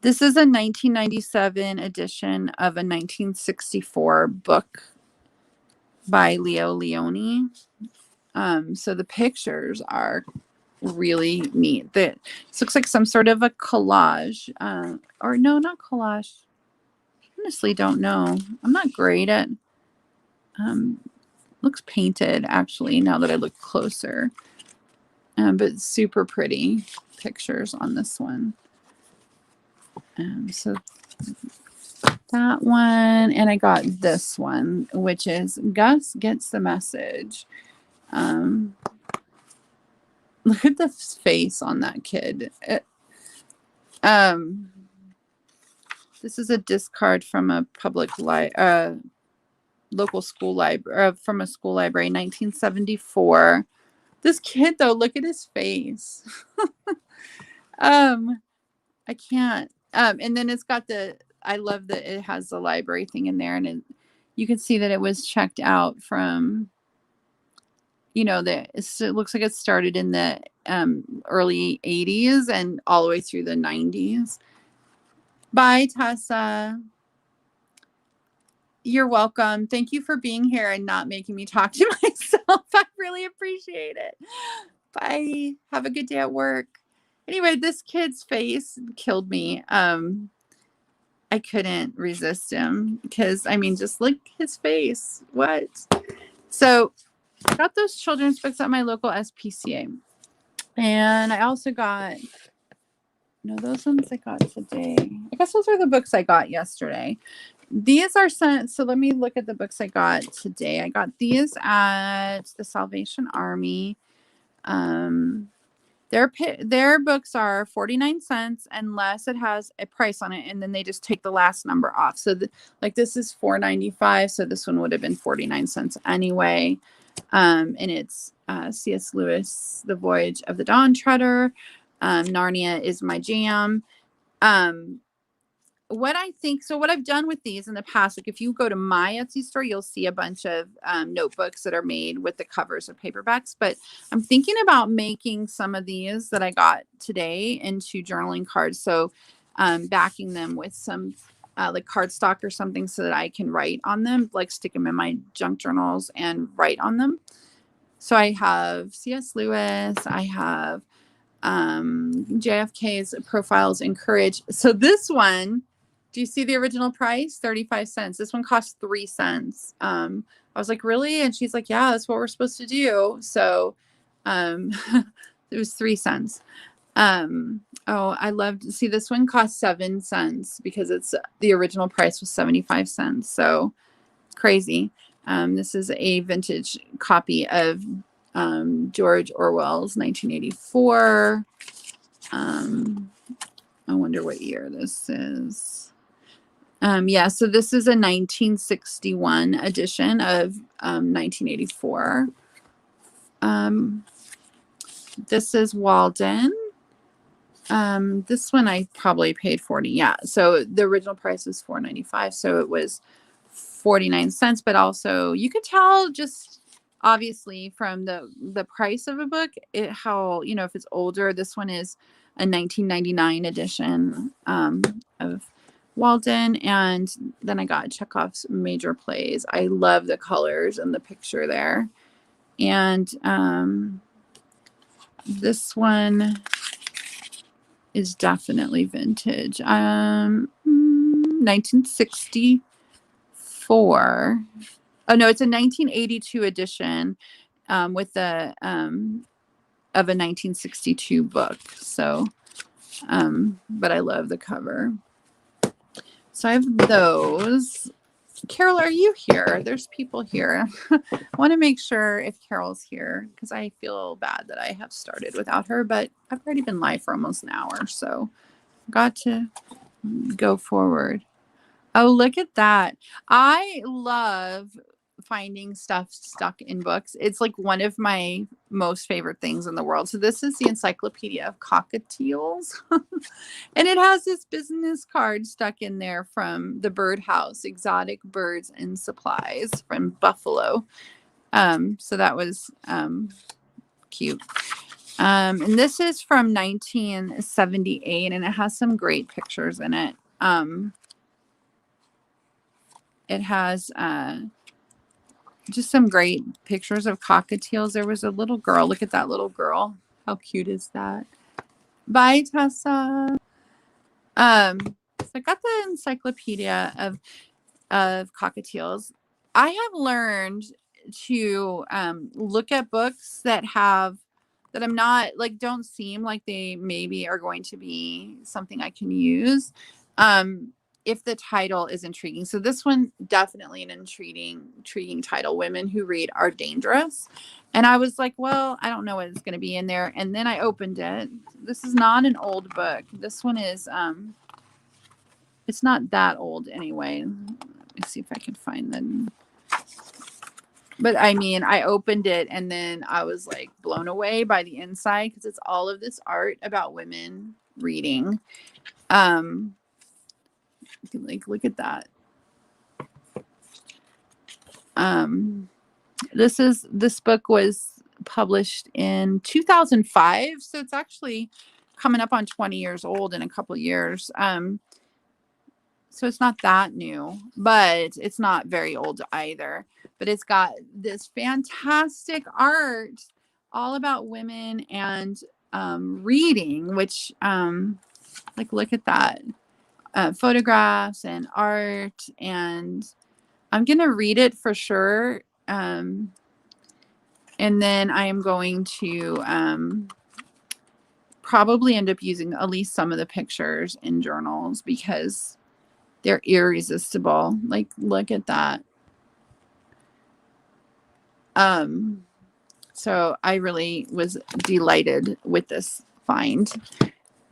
1997 edition of a 1964 book by Leo Leone. So the pictures are really neat. This looks like some sort of a collage, or no, not collage. Honestly, don't know. I'm not great at. Looks painted actually. Now that I look closer, but super pretty pictures on this one. So that one, and I got this one, which is Gus Gets the Message. Look at the face on that kid. This is a discard from a local school library, from a school library, 1974. This kid though, look at his face. I can't. And then it's got I love that it has the library thing in there, and you can see that it was checked out from, it looks like it started in the early 80s and all the way through the 90s. Bye, Tessa. You're welcome. Thank you for being here and not making me talk to myself. I really appreciate it. Bye. Have a good day at work. Anyway, this kid's face killed me. I couldn't resist him because, just look his face. What? So I got those children's books at my local SPCA. And I also got, those ones I got today. I guess those are the books I got yesterday. These are sent. So let me look at the books I got today. I got these at the Salvation Army. Their books are 49 cents unless it has a price on it, and then they just take the last number off. So this is $4.95, so this one would have been 49 cents anyway. And it's C.S. Lewis, The Voyage of the Dawn Treader. Narnia is my jam. What I've done with these in the past, like if you go to my Etsy store, you'll see a bunch of notebooks that are made with the covers of paperbacks. But I'm thinking about making some of these that I got today into journaling cards. So backing them with some like cardstock or something so that I can write on them, like stick them in my junk journals and write on them. So I have C.S. Lewis. I have JFK's Profiles in Courage. So this one, do you see the original price? 35 cents. This one cost 3 cents. I was like, really? And she's like, yeah, that's what we're supposed to do. So it was 3 cents. Oh, I love to see this one cost 7 cents because it's the original price was 75 cents. So crazy. This is a vintage copy of George Orwell's 1984. I wonder what year this is. Yeah, so this is a 1961 edition of 1984. This is Walden. This one I probably paid 40. Yeah, so the original price was $4.95, so it was 49 cents. But also, you could tell just obviously from the price of a book, how if it's older. This one is a 1999 edition of Walden, and then I got Chekhov's Major Plays. I love the colors and the picture there, and this one is definitely vintage. 1964. Oh no, it's a 1982 edition with the of a 1962 book. So, but I love the cover. So I have those. Carol, are you here? There's people here. I want to make sure if Carol's here because I feel bad that I have started without her, but I've already been live for almost an hour, so got to go forward. Oh, look at that. I love finding stuff stuck in books. It's like one of my most favorite things in the world. So this is the Encyclopedia of Cockatiels. And it has this business card stuck in there from the Birdhouse, Exotic Birds and Supplies from Buffalo. So that was cute. And this is from 1978, and it has some great pictures in it. It has just some great pictures of cockatiels. There was a little girl. Look at that little girl. How cute is that? Bye, Tessa. So I got the Encyclopedia of Cockatiels. I have learned to look at books that I'm not like don't seem like they maybe are going to be something I can use. If the title is intriguing. So this one definitely an intriguing title. Women Who Read Are Dangerous. And I was like, well, I don't know what is going to be in there. And then I opened it. This is not an old book. This one is it's not that old anyway. Let me see if I can find them. But I mean, I opened it and then I was like blown away by the inside because it's all of this art about women reading. Like look at that. This book was published in 2005, so it's actually coming up on 20 years old in a couple years. So it's not that new, but it's not very old either. But it's got this fantastic art all about women and reading, which like look at that. Photographs and art, and I'm gonna read it for sure, and then I am going to probably end up using at least some of the pictures in journals because they're irresistible. Like look at that. So I really was delighted with this find.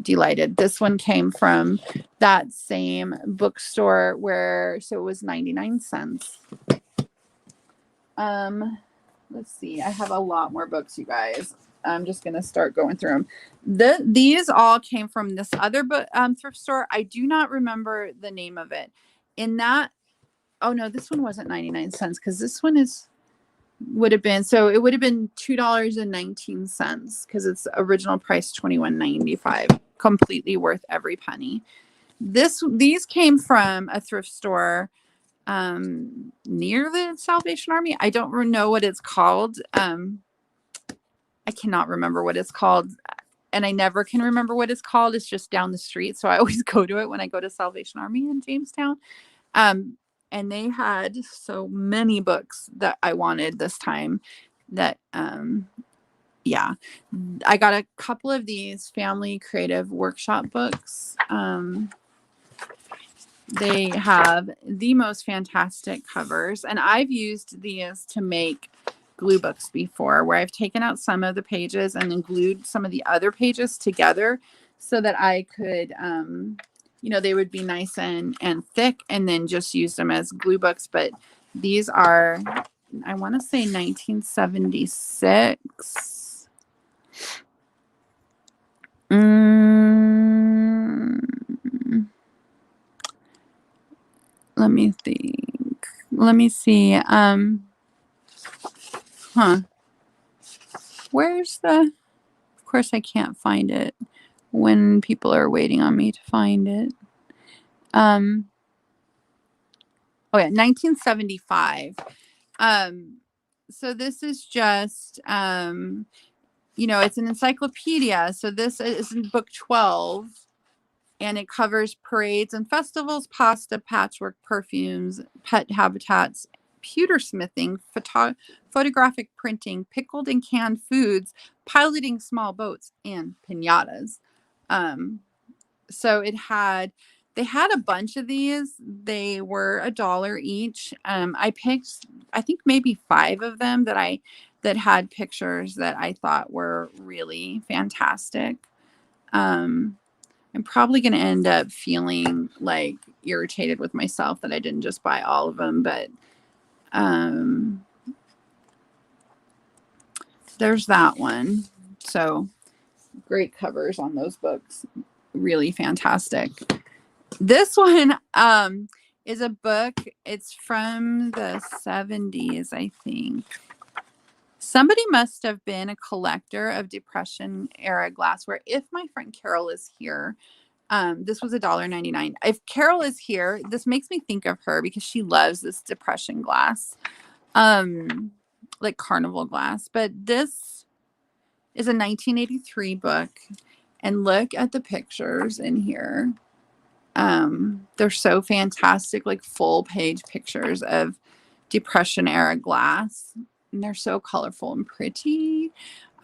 Delighted. This one came from that same bookstore so it was 99 cents. Let's see. I have a lot more books, you guys. I'm just going to start going through them. These all came from this other book thrift store. I do not remember the name of it. Oh no, this one wasn't 99 cents because this one would have been $2.19 because its original price $21.95. Completely worth every penny. These came from a thrift store near the Salvation Army. I don't know what it's called. I cannot remember what it's called, and I never can remember what it's called. It's just down the street, so I always go to it when I go to Salvation Army in Jamestown. And they had so many books that I wanted this time that yeah, I got a couple of these family creative workshop books. They have the most fantastic covers, and I've used these to make glue books before, where I've taken out some of the pages and then glued some of the other pages together so that I could, they would be nice and thick, and then just use them as glue books. But these are, I want to say 1976. Let me think. Let me see. Where's the, of course I can't find it when people are waiting on me to find it. Oh yeah, 1975. So this is just, it's an encyclopedia. So this is in book 12. And it covers parades and festivals, pasta, patchwork, perfumes, pet habitats, pewter smithing, photographic printing, pickled and canned foods, piloting small boats, and piñatas. So they had a bunch of these. They were $1 each. I picked, I think maybe 5 of them that had pictures that I thought were really fantastic. I'm probably going to end up feeling like irritated with myself that I didn't just buy all of them, but there's that one. So great covers on those books. Really fantastic. This one is a book. It's from the 70s, I think. Somebody must have been a collector of Depression era glassware. If my friend Carol is here, this was $1.99. If Carol is here, this makes me think of her because she loves this Depression glass, like carnival glass. But this is a 1983 book, and look at the pictures in here. They're so fantastic, like full page pictures of Depression era glass. And they're so colorful and pretty.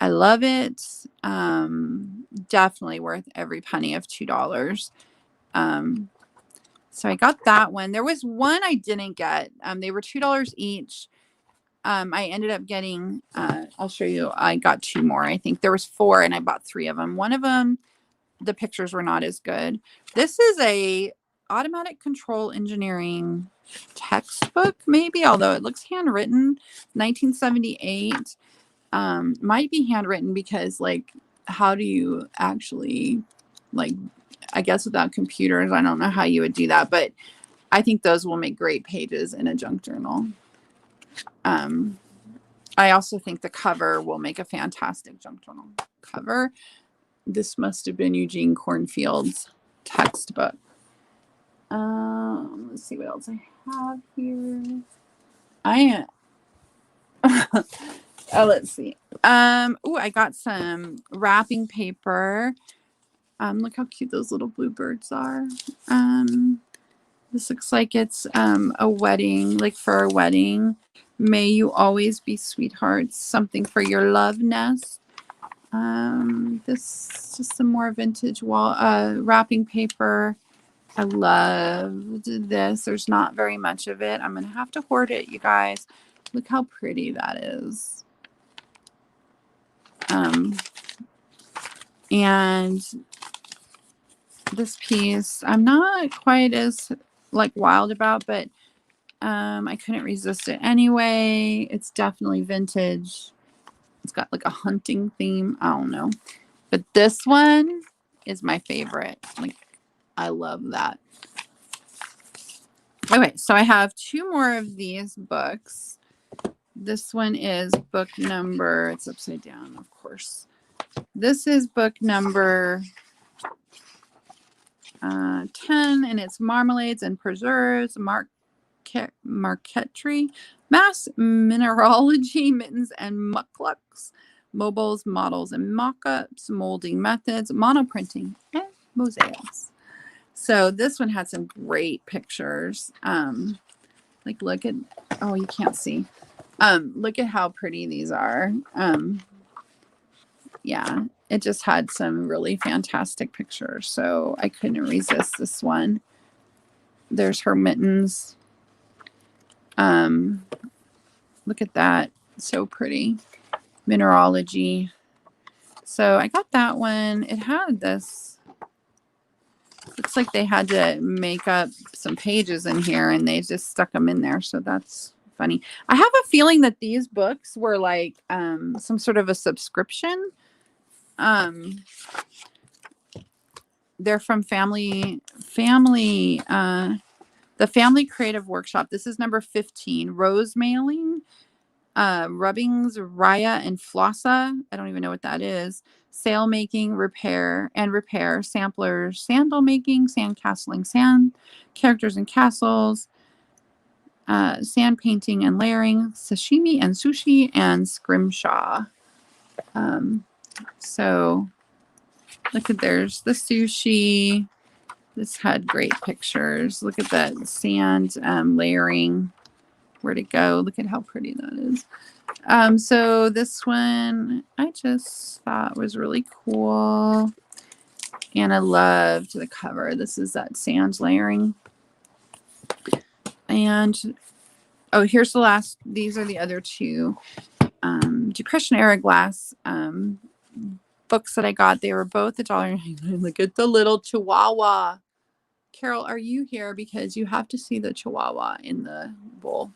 I love it. Definitely worth every penny of $2. So I got that one. There was one I didn't get. They were $2 each. I ended up getting, I'll show you, I got 2 more. I think there was 4 and I bought 3 of them. One of them, the pictures were not as good. This is a automatic control engineering textbook, maybe, although it looks handwritten. 1978. Might be handwritten because, like, how do you actually, like, I guess without computers, I don't know how you would do that, but I think those will make great pages in a junk journal. I also think the cover will make a fantastic junk journal cover. This must have been Eugene Cornfield's textbook. Let's see what else I have here. Let's see. I got some wrapping paper. Look how cute those little bluebirds are. This looks like it's a wedding, like for a wedding. May you always be sweethearts. Something for your love nest. This is just some more vintage wrapping paper. I loved this. There's not very much of it. I'm gonna have to hoard it, you guys. Look how pretty that is. And this piece I'm not quite as like wild about, but I couldn't resist it anyway. It's definitely vintage. It's got like a hunting theme. I don't know. But this one is my favorite. Like, I love that. Okay, so I have 2 more of these books. This one is book number, it's upside down, of course. This is book number 10, and it's Marmalades and Preserves, Marquetry, Mass Mineralogy, Mittens and Mucklucks, Mobiles, Models and Mock-ups, Molding Methods, Monoprinting, and Mosaics. So this one had some great pictures. Like, look at, oh, you can't see. Look at how pretty these are. yeah, it just had some really fantastic pictures. So I couldn't resist this one. There's her mittens. Look at that. So pretty. Mineralogy. So I got that one. It had this. Looks like they had to make up some pages in here and they just stuck them in there. So that's funny. I have a feeling that these books were like some sort of a subscription. They're from the Family Creative Workshop. This is number 15. Rose mailing, rubbings, raya, and flossa. I don't even know what that is. Sail making, repair, samplers, sandal making, sand castling, sand characters and castles, sand painting and layering, sashimi and sushi, and scrimshaw. So look at there's the sushi. This had great pictures. Look at that sand layering. Where'd it go? Look at how pretty that is. So this one I just thought was really cool. And I loved the cover. This is that sand layering. And oh, here's the last. These are the other two Depression era glass books that I got. They were both $1.99. Look at the little Chihuahua. Carol, are you here? Because you have to see the Chihuahua in the bowl.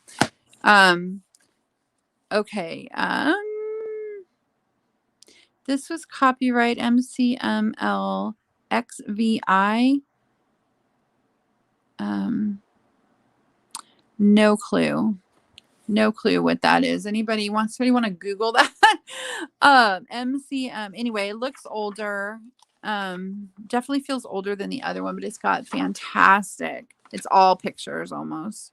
Okay. This was copyright MCML XVI. No clue. No clue what that is. Somebody want to Google that? MCM. Anyway, it looks older. Definitely feels older than the other one, but it's got fantastic. It's all pictures almost.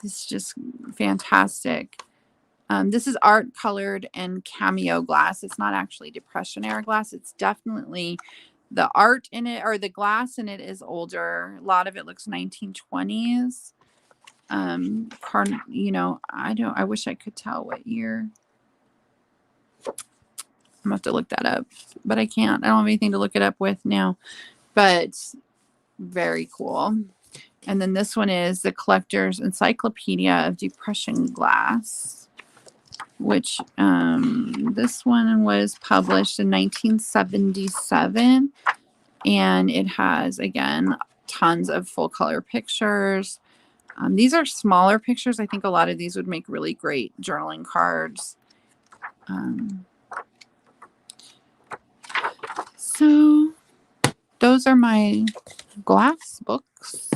It's just fantastic. This is art colored and cameo glass. It's not actually Depression era glass. It's definitely the art in it, or the glass in it is older. A lot of it looks 1920s. I wish I could tell what year. I'm gonna have to look that up, but I can't. I don't have anything to look it up with now, but very cool. And then this one is the Collector's Encyclopedia of Depression Glass, which this one was published in 1977. And it has, again, tons of full color pictures. These are smaller pictures. I think a lot of these would make really great journaling cards. So those are my glass books.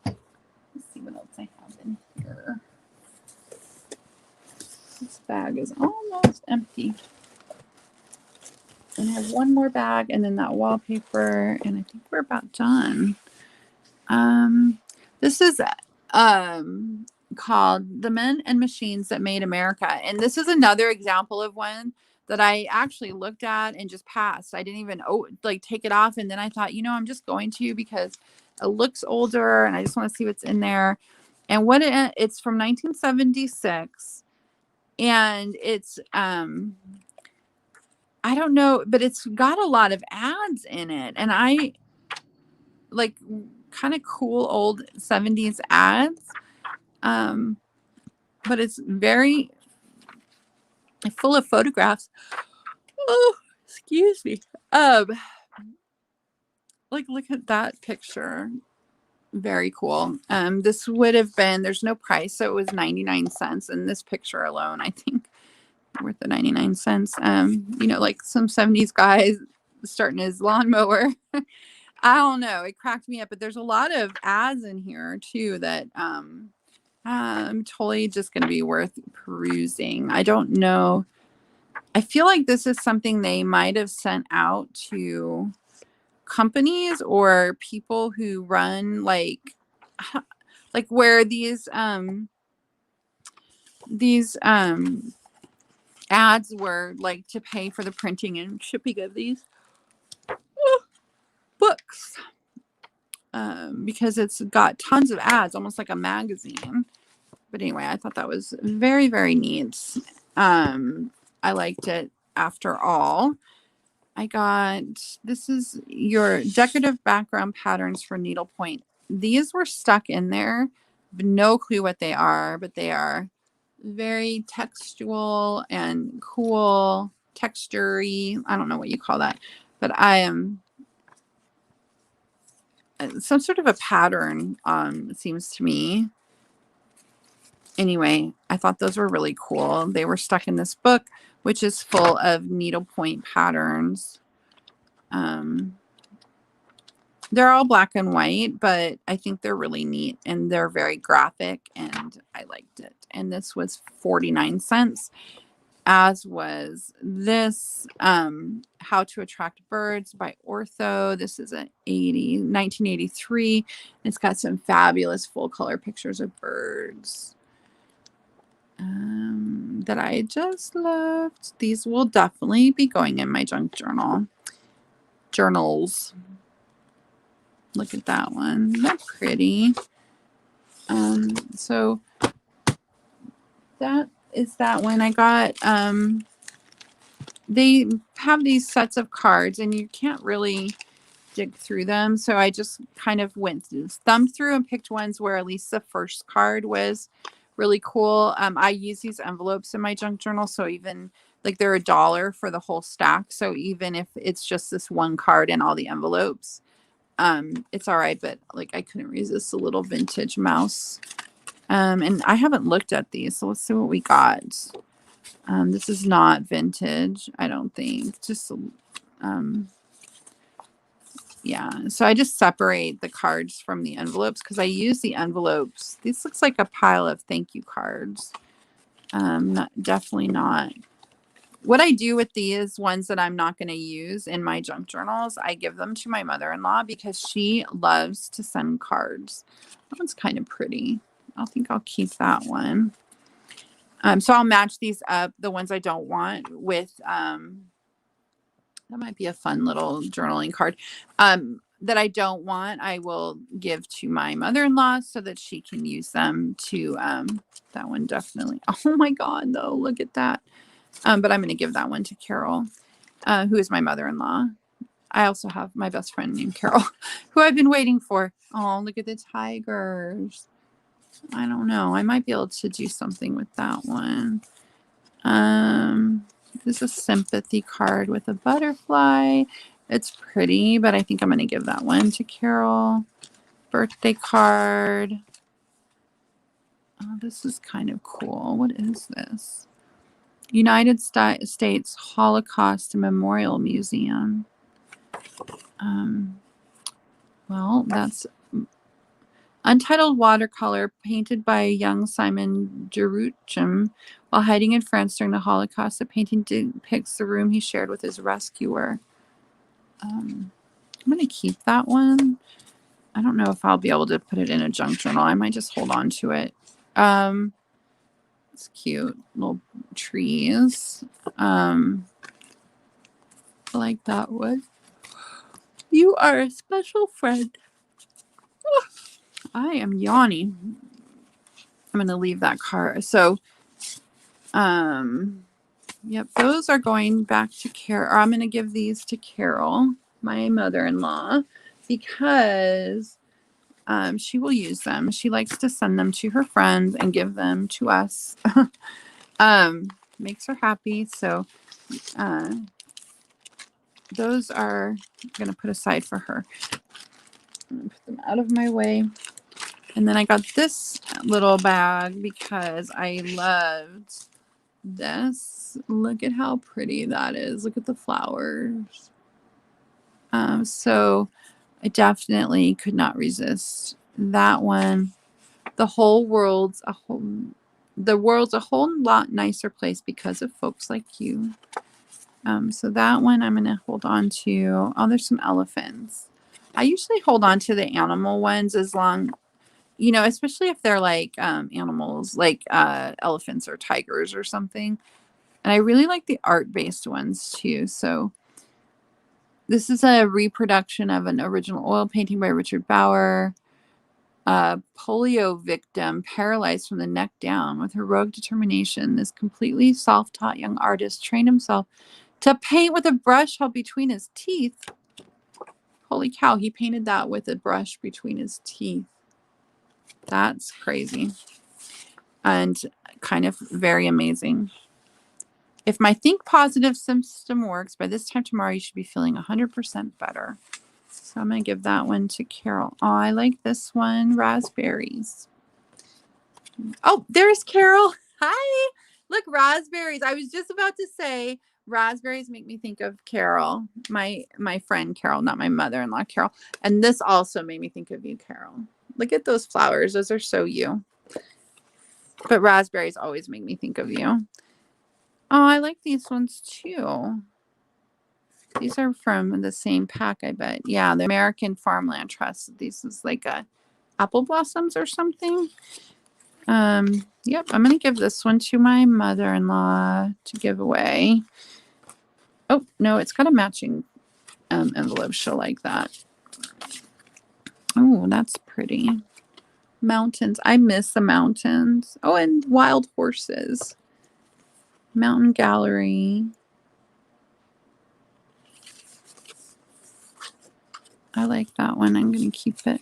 Let's see what else I have in here. This bag is almost empty. And I have one more bag and then that wallpaper, and I think we're about done. This is called The Men and Machines That Made America. And this is another example of one that I actually looked at and just passed. I didn't even take it off. And then I thought, I'm just going to, because it looks older and I just want to see what's in there. And it's from 1976. And it's, I don't know, but it's got a lot of ads in it. And I like kind of cool old 70s ads. But it's very full of photographs. Oh, excuse me. Look at that picture. Very cool. This would have been, there's no price, so it was 99 cents. And this picture alone, I think, worth the 99 cents. Like some 70s guy starting his lawnmower. I don't know. It cracked me up, but there's a lot of ads in here too that I'm totally just going to be worth perusing. I don't know. I feel like this is something they might have sent out to companies or people who run like where these ads were like to pay for the printing and shipping of these books, because it's got tons of ads, almost like a magazine. But anyway, I thought that was very, very neat. I liked it after all. I got, this is your decorative background patterns for needlepoint. These were stuck in there. No clue what they are, but they are very textual and cool, textury. I don't know what you call that, but I am some sort of a pattern, it seems to me. Anyway, I thought those were really cool. They were stuck in this book, which is full of needlepoint patterns. They're all black and white, but I think they're really neat and they're very graphic and I liked it. And this was 49 cents, as was this How to Attract Birds by Ortho. This is a 1983. It's got some fabulous full color pictures of birds that I just loved. These will definitely be going in my junk journals. Look at that one. Isn't that pretty? So that is that one. I got they have these sets of cards and you can't really dig through them. So I just kind of thumbed through and picked ones where at least the first card was really cool. I use these envelopes in my junk journal. So even like they're $1 for the whole stack. So even if it's just this one card and all the envelopes, it's all right. But like I couldn't resist a little vintage mouse. And I haven't looked at these. So let's see what we got. This is not vintage, I don't think. Just yeah, so I just separate the cards from the envelopes because I use the envelopes. This looks like a pile of thank you cards. Definitely not. What I do with these ones that I'm not going to use in my junk journals, I give them to my mother-in-law because she loves to send cards. That one's kind of pretty. I think I'll keep that one. So I'll match these up, the ones I don't want, with that might be a fun little journaling card. That I don't want, I will give to my mother-in-law so that she can use them to, that one definitely. Oh my God, though, look at that. But I'm going to give that one to Carol, who is my mother-in-law. I also have my best friend named Carol, who I've been waiting for. Oh, look at the tigers. I don't know. I might be able to do something with that one. This is a sympathy card with a butterfly. It's pretty, but I think I'm going to give that one to Carol. Birthday card. Oh, this is kind of cool. What is this? United States Holocaust Memorial Museum. Well, that's Untitled watercolor painted by young Simon Jeruchim while hiding in France during the Holocaust. The painting depicts the room he shared with his rescuer. I'm going to keep that one. I don't know if I'll be able to put it in a junk journal. I might just hold on to it. It's cute. Little trees. I like that one. You are a special friend. I am yawning. I'm going to leave that card. So, yep, those are going back to Carol. Or I'm going to give these to Carol, my mother-in-law, because she will use them. She likes to send them to her friends and give them to us. Makes her happy. So, those are going to put aside for her. I'm going to put them out of my way. And then I got this little bag because I loved this. Look at how pretty that is. Look at the flowers. So I definitely could not resist that one. The world's a whole lot nicer place because of folks like you. So that one I'm going to hold on to. Oh, there's some elephants. I usually hold on to the animal ones as long, you know, especially if they're like animals, like elephants or tigers or something. And I really like the art-based ones too. So this is a reproduction of an original oil painting by Richard Bauer. A polio victim paralyzed from the neck down. With heroic determination, this completely self-taught young artist trained himself to paint with a brush held between his teeth. Holy cow, he painted that with a brush between his teeth. That's crazy. And kind of very amazing. If my think positive system works, by this time tomorrow, you should be feeling 100% better. So I'm going to give that one to Carol. Oh, I like this one. Raspberries. Oh, there's Carol. Hi. Look, raspberries. I was just about to say raspberries make me think of Carol, my friend Carol, not my mother-in-law Carol. And this also made me think of you, Carol. Look at those flowers. Those are so you. But raspberries always make me think of you. Oh, I like these ones too. These are from the same pack, I bet. Yeah, the American Farmland Trust. This is like a apple blossoms or something. Yep, I'm going to give this one to my mother-in-law to give away. Oh, no, it's got a matching envelope. She'll like that. Oh, that's pretty. Mountains. I miss the mountains. Oh, and wild horses. Mountain gallery. I like that one. I'm going to keep it.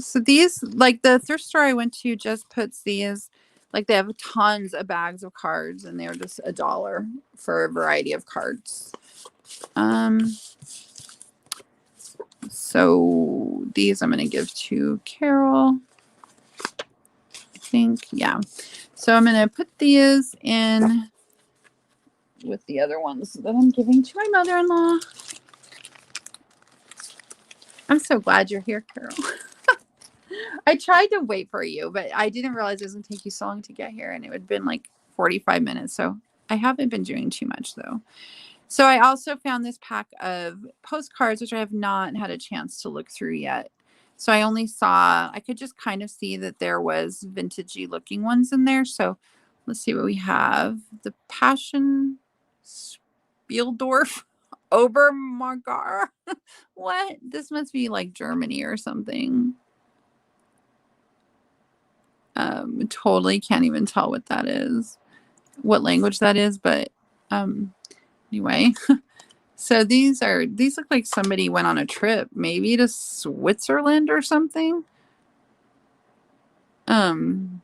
So these, like the thrift store I went to just puts these, like they have tons of bags of cards and they're just $1 for a variety of cards. So these I'm going to give to Carol. I think, yeah. So I'm going to put these in with the other ones that I'm giving to my mother-in-law. I'm so glad you're here, Carol. I tried to wait for you, but I didn't realize it was going to take you so long to get here, and it would have been like 45 minutes. So I haven't been doing too much, though. So I also found this pack of postcards, which I have not had a chance to look through yet. So I only saw, I could just kind of see that there was vintagey looking ones in there. So let's see what we have. The Passion Spieldorf Obermargar. What? This must be like Germany or something. Totally can't even tell what that is, what language that is, but anyway. So these look like somebody went on a trip, maybe to Switzerland or something. Alpen.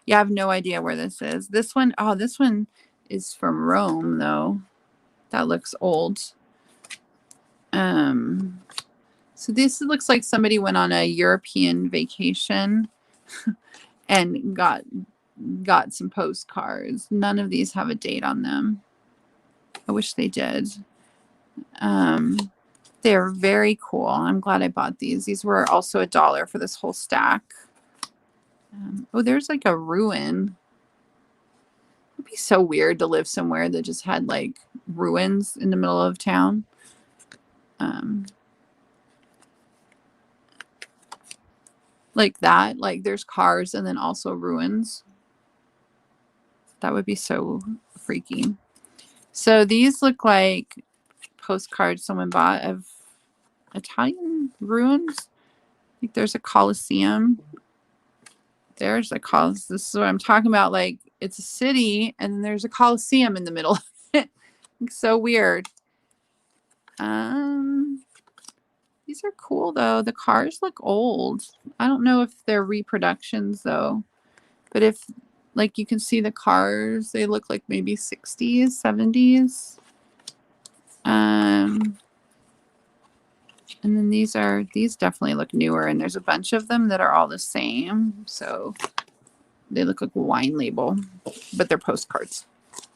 Yeah, I have no idea where this is. This one, oh, this one is from Rome though. That looks old. So this looks like somebody went on a European vacation and got some postcards. None of these have a date on them. I wish they did. They're very cool. I'm glad I bought these. These were also $1 for this whole stack. Oh, there's like a ruin. It'd be so weird to live somewhere that just had like ruins in the middle of town. Like that. Like there's cars and then also ruins. That would be so freaky. So these look like postcards someone bought of Italian ruins. I think there's a Colosseum. There's a Colosseum. This is what I'm talking about. Like it's a city and then there's a Colosseum in the middle of it. It's so weird. These are cool though. The cars look old. I don't know if they're reproductions though. But if like you can see the cars, they look like maybe 60s, 70s. And then these definitely look newer, and there's a bunch of them that are all the same. So they look like a wine label, but they're postcards.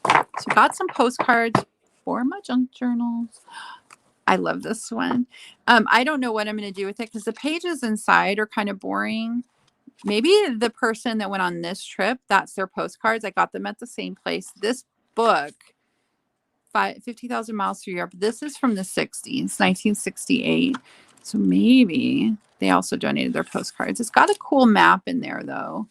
So got some postcards for my junk journals. I love this one. I don't know what I'm going to do with it because the pages inside are kind of boring. Maybe the person that went on this trip, that's their postcards. I got them at the same place. This book, 50,000 Miles Through Europe, this is from the 60s, 1968. So maybe they also donated their postcards. It's got a cool map in there, though.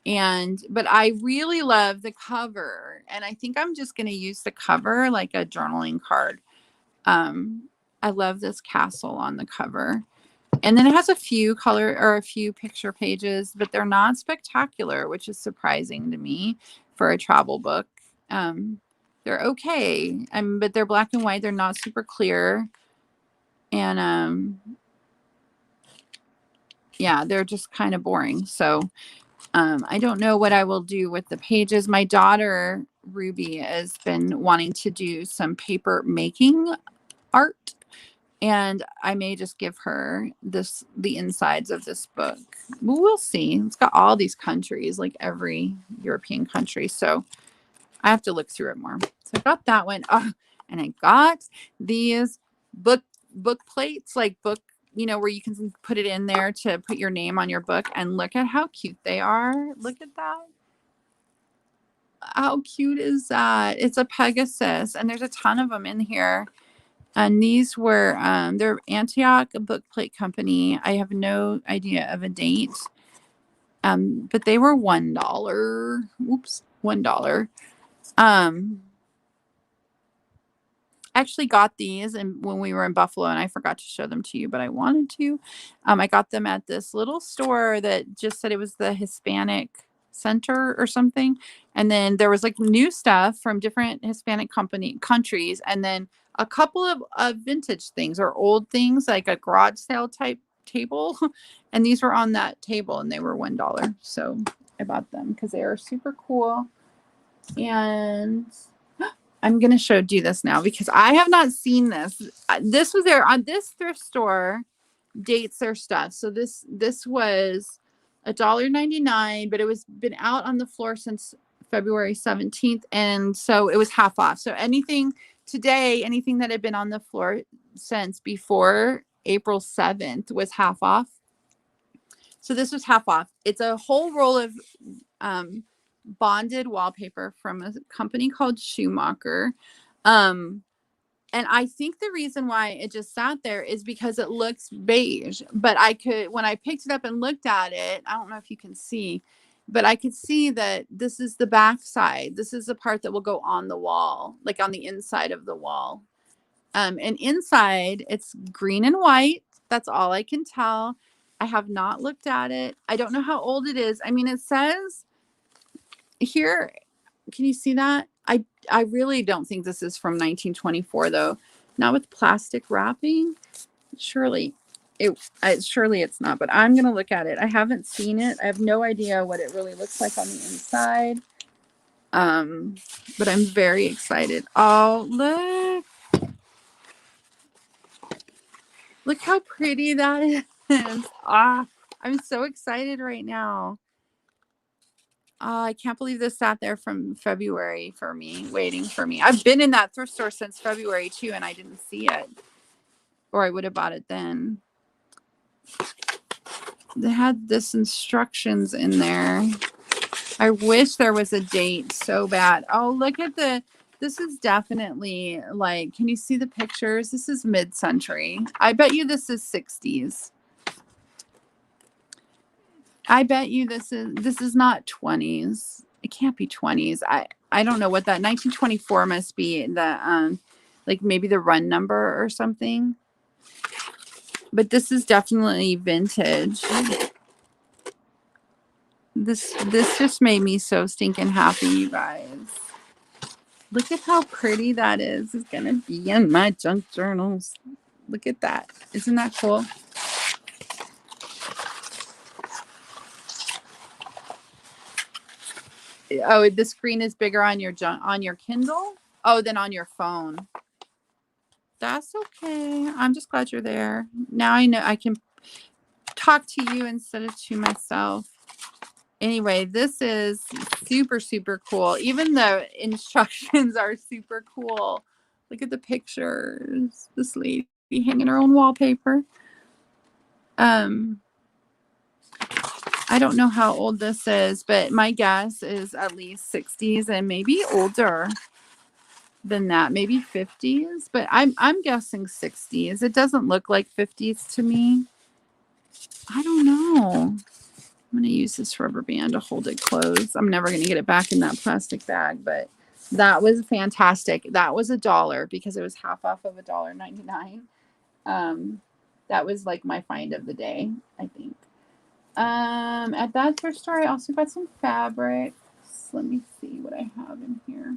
But I really love the cover. And I think I'm just going to use the cover like a journaling card. I love this castle on the cover. And then it has a few color or a few picture pages, but they're not spectacular, which is surprising to me for a travel book. They're okay, but they're black and white. They're not super clear. And yeah, they're just kind of boring. So I don't know what I will do with the pages. My daughter, Ruby, has been wanting to do some paper making art. And I may just give her the insides of this book. We'll see. It's got all these countries, like every European country. So I have to look through it more. So I got that one. Oh, and I got these book plates, like book, where you can put it in there to put your name on your book. And look at how cute they are. Look at that. How cute is that? It's a Pegasus, and there's a ton of them in here. And these were, they're Antioch Book Plate Company. I have no idea of a date. But they were $1. Oops, $1. Actually got these and when we were in Buffalo, and I forgot to show them to you, but I wanted to. I got them at this little store that just said it was the Hispanic Center or something. And then there was like new stuff from different Hispanic countries, and then a couple of vintage things or old things, like a garage sale type table. And these were on that table and they were $1. So I bought them because they are super cool. And I'm going to do this now because I have not seen this. This was there on this thrift store dates their stuff. So this was $1.99, but it was been out on the floor since February 17th. And so it was half off. So anything that had been on the floor since before April 7th was half off. So this was half off. It's a whole roll of bonded wallpaper from a company called Schumacher. And I think the reason why it just sat there is because it looks beige. But when I picked it up and looked at it, I don't know if you can see, but I could see that this is the back side. This is the part that will go on the wall, like on the inside of the wall. And inside, it's green and white. That's all I can tell. I have not looked at it. I don't know how old it is. I mean, it says here, can you see that? I really don't think this is from 1924 though. Not with plastic wrapping. Surely it's not, but I'm going to look at it. I haven't seen it. I have no idea what it really looks like on the inside. But I'm very excited. Oh, look how pretty that is. I'm so excited right now. I can't believe this sat there from February for me, waiting for me. I've been in that thrift store since February too, and I didn't see it, or I would have bought it then. They had this instructions in there. I wish there was a date so bad. Oh, look at this is definitely like, can you see the pictures? This is mid-century. I bet you this is 60s. I bet you this is not 20s. It can't be 20s. I don't know what that 1924 must be, the like maybe the run number or something. But this is definitely vintage. This just made me so stinking happy, you guys. Look at how pretty that is. It's gonna be in my junk journals. Look at that. Isn't that cool? Oh, the screen is bigger on your Kindle? Oh, than on your phone. That's okay. I'm just glad you're there. Now I know I can talk to you instead of to myself. Anyway, this is super, super cool. Even the instructions are super cool. Look at the pictures. This lady hanging her own wallpaper. I don't know how old this is, but my guess is at least 60s and maybe older than that, maybe 50s, but I'm guessing 60s. It doesn't look like 50s to me. I don't know. I'm going to use this rubber band to hold it closed. I'm never going to get it back in that plastic bag, but that was fantastic. That was $1 because it was half off of $1.99. that was like my find of the day, I think. At that thrift store, I also got some fabrics. Let me see what I have in here.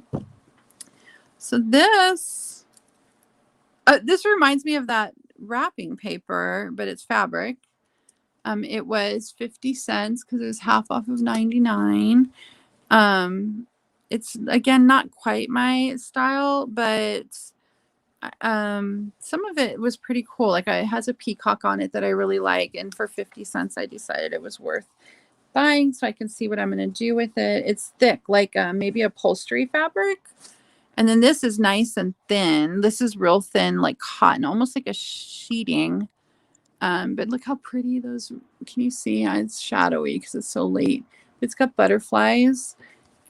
So this reminds me of that wrapping paper, but it's fabric. It was 50 cents because it was half off of 99. It's again not quite my style, but some of it was pretty cool. Like it has a peacock on it that I really like, and for 50 cents I decided it was worth buying so I can see what I'm going to do with it. It's thick, like maybe upholstery fabric. And then this is nice and thin. This is real thin, like cotton, almost like a sheeting. But look how pretty those, can you see? It's shadowy because it's so late. It's got butterflies.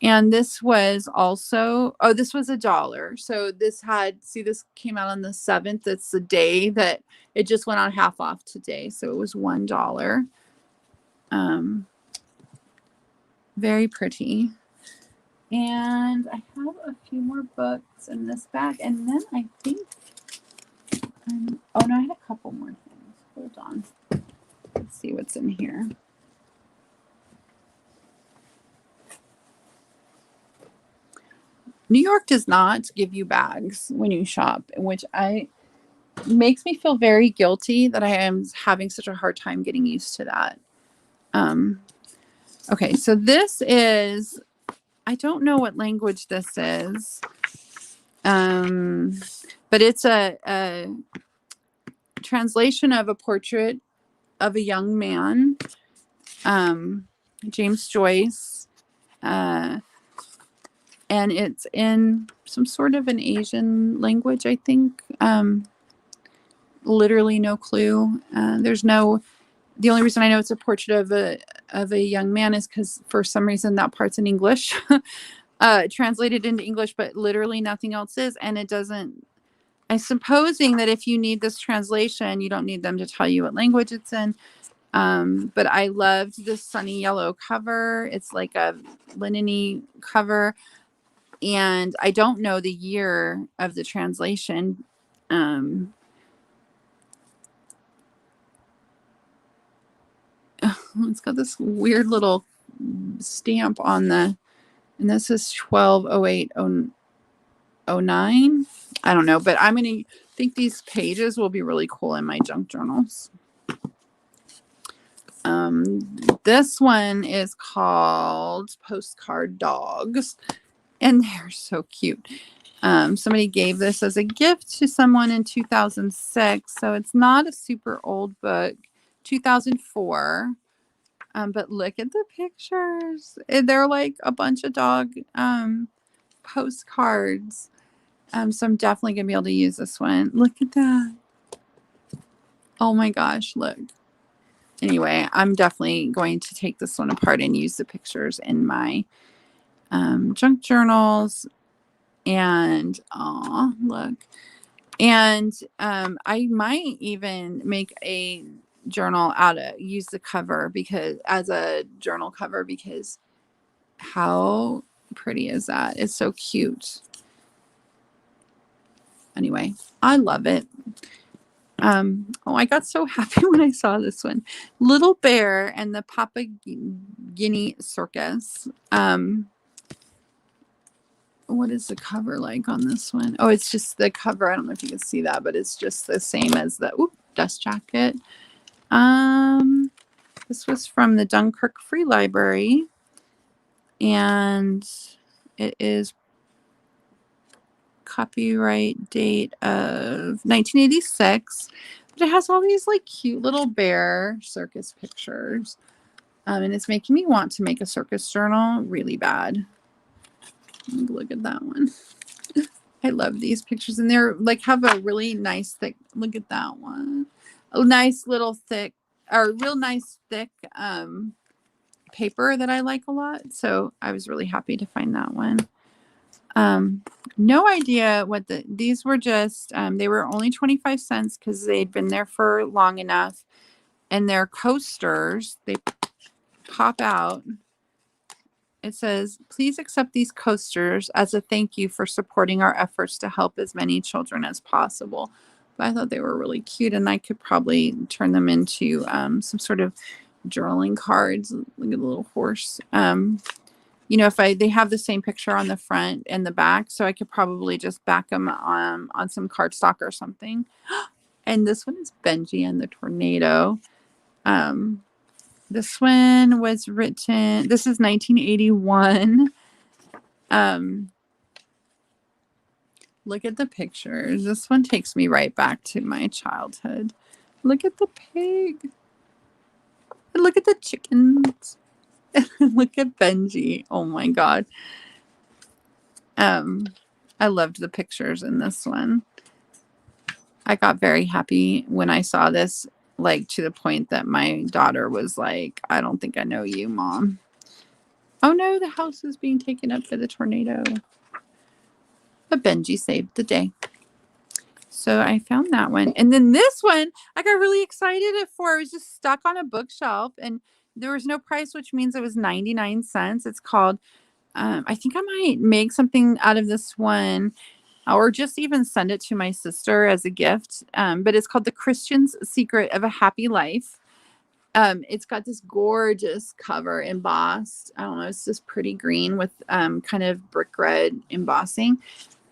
And this was also, oh, this was $1. So this had, see, this came out on the 7th. It's the day that it just went on half off today. So it was $1. Very pretty. And I have a few more books in this bag. And then I think, oh no, I had a couple more things. Hold on. Let's see what's in here. New York does not give you bags when you shop, which makes me feel very guilty that I am having such a hard time getting used to that. Okay, so this is, I don't know what language this is, but it's a translation of a portrait of a young man, James Joyce, and it's in some sort of an Asian language, I think. Literally no clue. The only reason I know it's a portrait of a young man is because for some reason that part's in English, translated into English, but literally nothing else is. And it doesn't, I'm supposing that if you need this translation, you don't need them to tell you what language it's in. But I loved this sunny yellow cover. It's like a linen-y cover. And I don't know the year of the translation. It's got this weird little stamp on and this is 12/08/09. I don't know, but I'm going to think these pages will be really cool in my junk journals. This one is called Postcard Dogs, and they're so cute. Somebody gave this as a gift to someone in 2006, so it's not a super old book. 2004. But look at the pictures. They're like a bunch of dog postcards. So I'm definitely going to be able to use this one. Look at that. Oh my gosh, look. Anyway, I'm definitely going to take this one apart and use the pictures in my junk journals. And, oh, look. And I might even make a journal use the cover as a journal cover, because how pretty is that? It's so cute. Anyway, I love it. Oh, I got so happy when I saw this one. Little Bear and the Papagini Circus. What is the cover like on this one? Oh, it's just the cover. I don't know if you can see that, but it's just the same as the dust jacket. This was from the Dunkirk Free Library, and it is copyright date of 1986, but it has all these like cute little bear circus pictures, and it's making me want to make a circus journal really bad. Look at that one. I love these pictures, and they're like have a really nice thick, look at that one, a nice little thick, or real nice thick paper that I like a lot. So I was really happy to find that one. No idea what these were. Just they were only 25 cents because they'd been there for long enough, and they're coasters. They pop out. It says, please accept these coasters as a thank you for supporting our efforts to help as many children as possible. But I thought they were really cute, and I could probably turn them into some sort of journaling cards. Look at the little horse. You know, if they have the same picture on the front and the back, so I could probably just back them on some cardstock or something. And this one is Benji and the Tornado. This one was written, this is 1981. Look at the pictures. This one takes me right back to my childhood. Look at the pig. And look at the chickens. Look at Benji. Oh my God. I loved the pictures in this one. I got very happy when I saw this, like to the point that my daughter was like, I don't think I know you, Mom. Oh no, the house is being taken up by the tornado. But Benji saved the day. So I found that one. And then this one, I got really excited for. It was just stuck on a bookshelf and there was no price, which means it was 99 cents. It's called, I think I might make something out of this one or just even send it to my sister as a gift. But it's called The Christian's Secret of a Happy Life. It's got this gorgeous cover embossed. I don't know, it's this pretty green with kind of brick red embossing.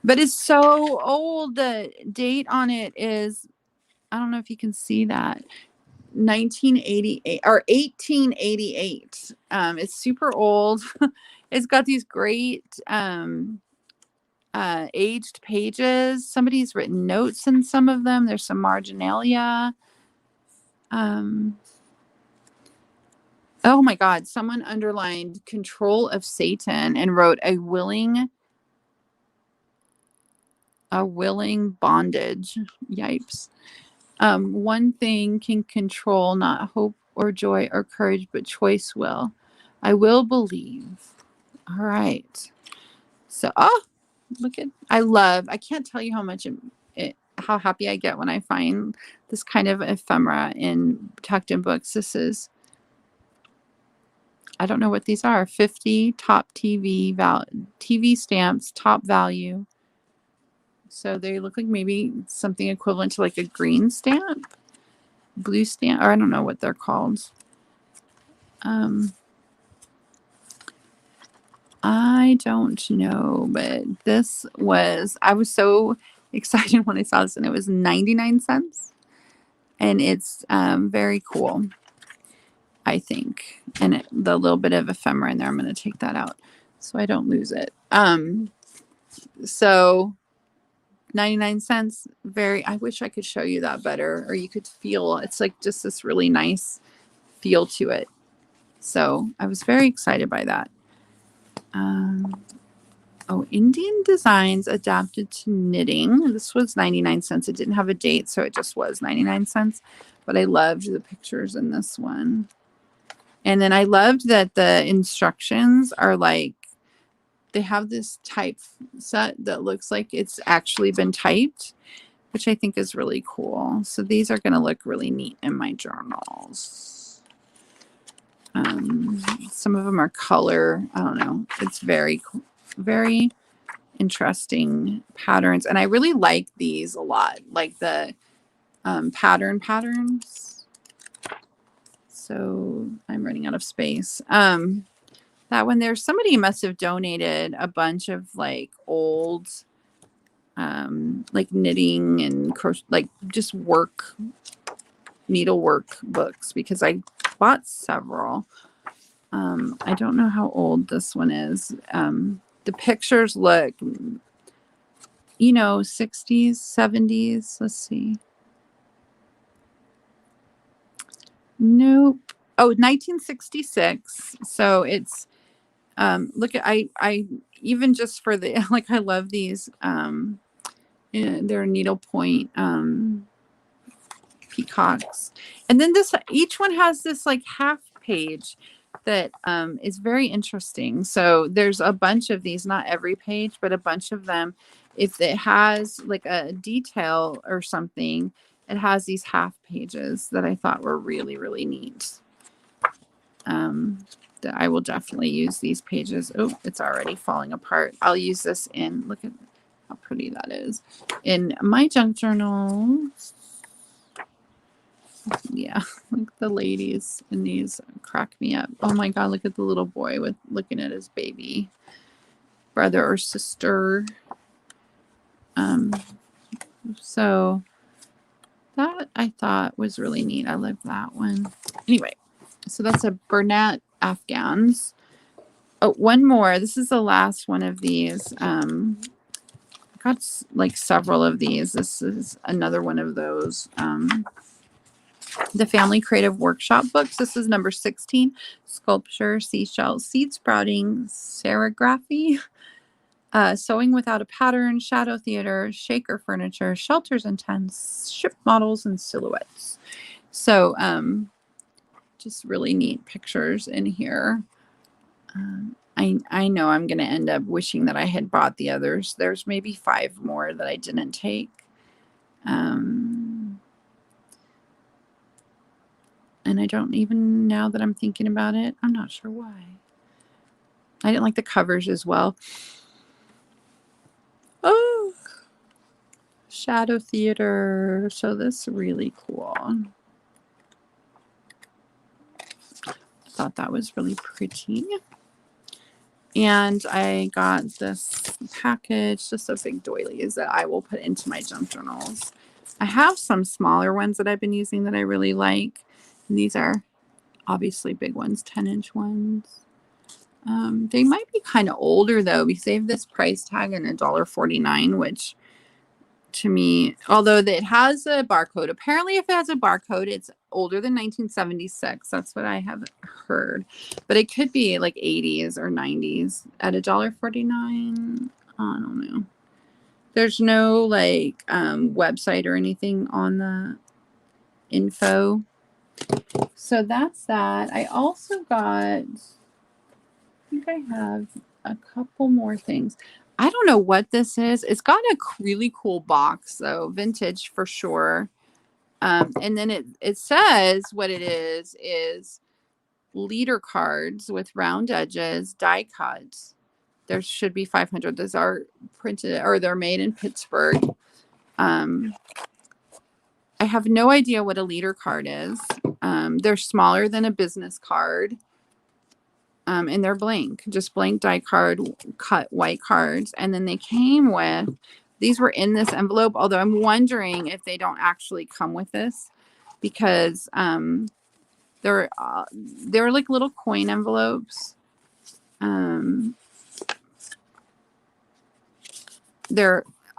But it's so old. The date on it is, I don't know if you can see that, 1988 or 1888. It's super old. It's got these great aged pages. Somebody's written notes in some of them. There's some marginalia. Oh my God, someone underlined control of Satan and wrote a willing bondage. Yipes. One thing can control, not hope or joy or courage, but choice will. I will believe. All right. So, oh, look at, I can't tell you how much how happy I get when I find this kind of ephemera in tucked in books. This is, I don't know what these are. 50 top TV stamps, top value. So they look like maybe something equivalent to like a green stamp, blue stamp, or I don't know what they're called. I don't know, but this was, I was so excited when I saw this and it was 99 cents. And it's very cool, I think. And the little bit of ephemera in there, I'm going to take that out so I don't lose it. So 99 cents, I wish I could show you that better, or you could feel, it's like just this really nice feel to it. So I was very excited by that. Indian designs adapted to knitting. This was 99 cents. It didn't have a date, so it just was 99 cents. But I loved the pictures in this one. And then I loved that the instructions are like, they have this type set that looks like it's actually been typed, which I think is really cool. So these are going to look really neat in my journals. Some of them are color. I don't know. It's very, very interesting patterns. And I really like these a lot, like the patterns. So I'm running out of space. That one there, somebody must have donated a bunch of like old, like knitting and crochet, like just needlework books, because I bought several. I don't know how old this one is. The pictures look, 60s, 70s. Let's see. Nope. Oh, 1966. So it's, look at, I even just for the, like, I love these, they're needlepoint, peacocks. And then each one has this like half page that, is very interesting. So there's a bunch of these, not every page, but a bunch of them. If it has like a detail or something, it has these half pages that I thought were really, really neat. That I will definitely use these pages. Oh, it's already falling apart. I'll use this in, look at, how pretty that is. In my junk journal, yeah, like the ladies in these crack me up. Oh my God, look at the little boy with looking at his baby brother or sister. So that I thought was really neat. I love that one. Anyway, so that's a Burnett Afghans. Oh, one more. This is the last one of these. I got like several of these. This is another one of those. The Family Creative Workshop books. This is number 16. Sculpture, seashells, seed sprouting, serigraphy, sewing without a pattern, shadow theater, shaker furniture, shelters and tents, ship models, and silhouettes. So just really neat pictures in here. I know I'm going to end up wishing that I had bought the others. There's maybe 5 more that I didn't take. And I don't even, now that I'm thinking about it, I'm not sure why. I didn't like the covers as well. Oh, shadow theater. So this is really cool. I thought that was really pretty. And I got this package, just a big doilies that I will put into my junk journals. I have some smaller ones that I've been using that I really like. And these are obviously big ones, 10-inch ones. They might be kind of older though, because they have this price tag and $1.49, which to me, although it has a barcode, apparently if it has a barcode, it's older than 1976. That's what I have heard. But it could be like 80s or 90s at $1.49. I don't know. There's no like website or anything on the info. So that's that. I also got, I think I have a couple more things. I don't know what this is. It's got a really cool box, though. Vintage for sure. And then it says what it is leader cards with round edges, die cuts. There should be 500. Those are printed, or they're made in Pittsburgh. I have no idea what a leader card is. They're smaller than a business card. And they're blank, just blank die card, cut white cards. And then they came with, these were in this envelope, although I'm wondering if they don't actually come with this, because they're like little coin envelopes. I'm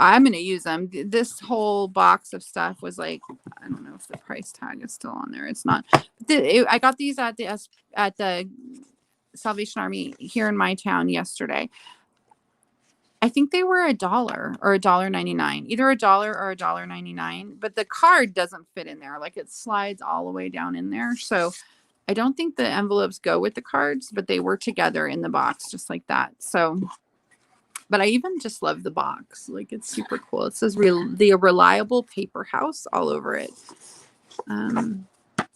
going to use them. This whole box of stuff was like, I don't know if the price tag is still on there. It's not. I got these at the Salvation Army here in my town yesterday. I think they were $1 or $1.99, either $1 or $1.99, but the card doesn't fit in there. Like it slides all the way down in there. So I don't think the envelopes go with the cards, but they were together in the box just like that. So, but I even just love the box. Like it's super cool. It says the reliable paper house all over it.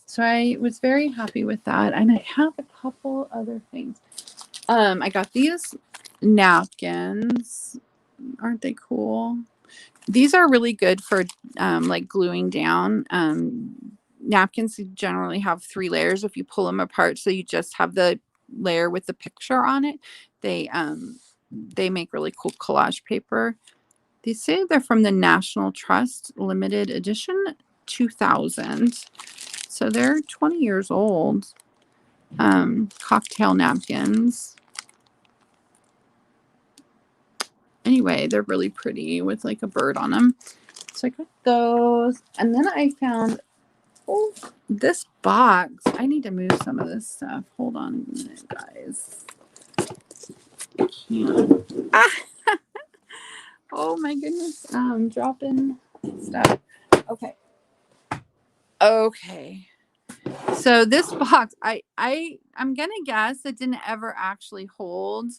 So I was very happy with that. And I have a couple other things. I got these napkins. Aren't they cool? These are really good for like gluing down. Napkins generally have 3 layers if you pull them apart. So you just have the layer with the picture on it. They make really cool collage paper. They say they're from the National Trust limited edition 2000. So they're 20 years old. Cocktail napkins. Anyway, they're really pretty with like a bird on them. So I got those. And then I found this box. I need to move some of this stuff. Hold on a minute, guys. I can't. Oh my goodness. Dropping stuff. Okay. So this box, I'm gonna guess it didn't ever actually hold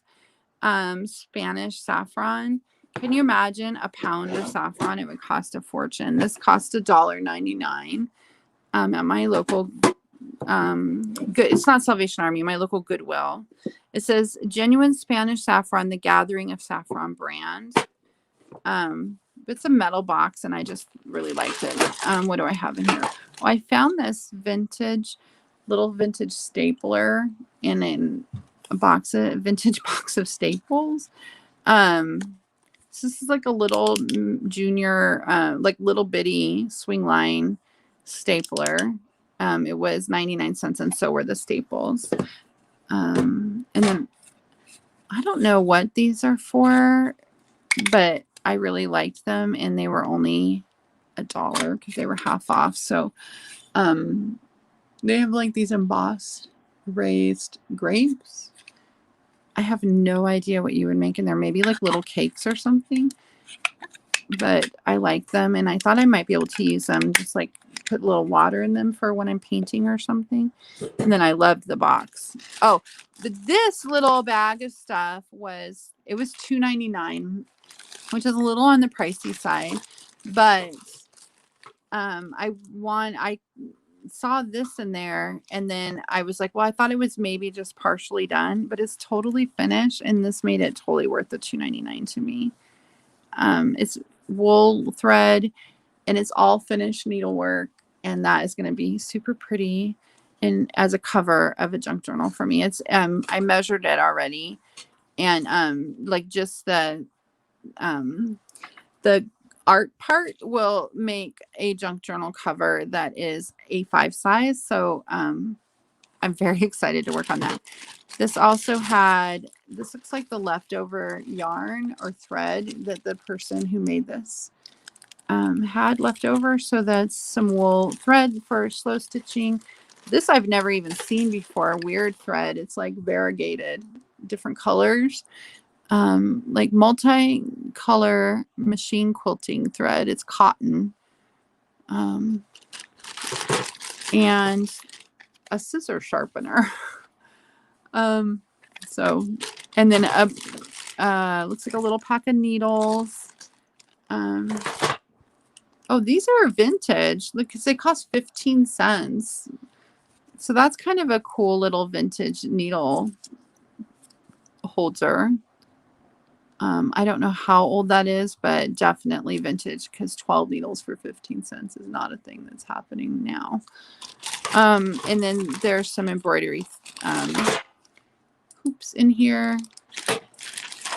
Spanish saffron. Can you imagine a pound of saffron? It would cost a fortune. This cost $1.99 at my local it's not Salvation Army, my local Goodwill. It says genuine Spanish saffron, the gathering of saffron brand. It's a metal box and I just really liked it. What do I have in here? Well, I found this little vintage stapler in a vintage box of staples. So this is like a little junior, like little bitty swing line stapler. It was 99 cents and so were the staples. And then I don't know what these are for, but I really liked them and they were only $1 because they were half off. So they have like these embossed raised grapes. I have no idea what you would make in there. Maybe like little cakes or something. But I like them and I thought I might be able to use them, just like put a little water in them for when I'm painting or something. And then I loved the box. Oh, this little bag of stuff was $2.99, which is a little on the pricey side. But I saw this in there and then I was like, well, I thought it was maybe just partially done, but it's totally finished and this made it totally worth the $2.99 to me. It's wool thread and it's all finished needlework and that is going to be super pretty and as a cover of a junk journal for me. It's I measured it already and like just the art part will make a junk journal cover that is A5 size. So I'm very excited to work on that. This also this looks like the leftover yarn or thread that the person who made this had left over. So that's some wool thread for slow stitching. This I've never even seen before. Weird thread. It's like variegated, different colors. Like multi-color machine quilting thread. It's cotton. And a scissor sharpener. So, and then looks like a little pack of needles. Oh, these are vintage. Look, because they cost 15 cents. So that's kind of a cool little vintage needle holder. I don't know how old that is, but definitely vintage because 12 needles for 15 cents is not a thing that's happening now. And then there's some embroidery hoops in here.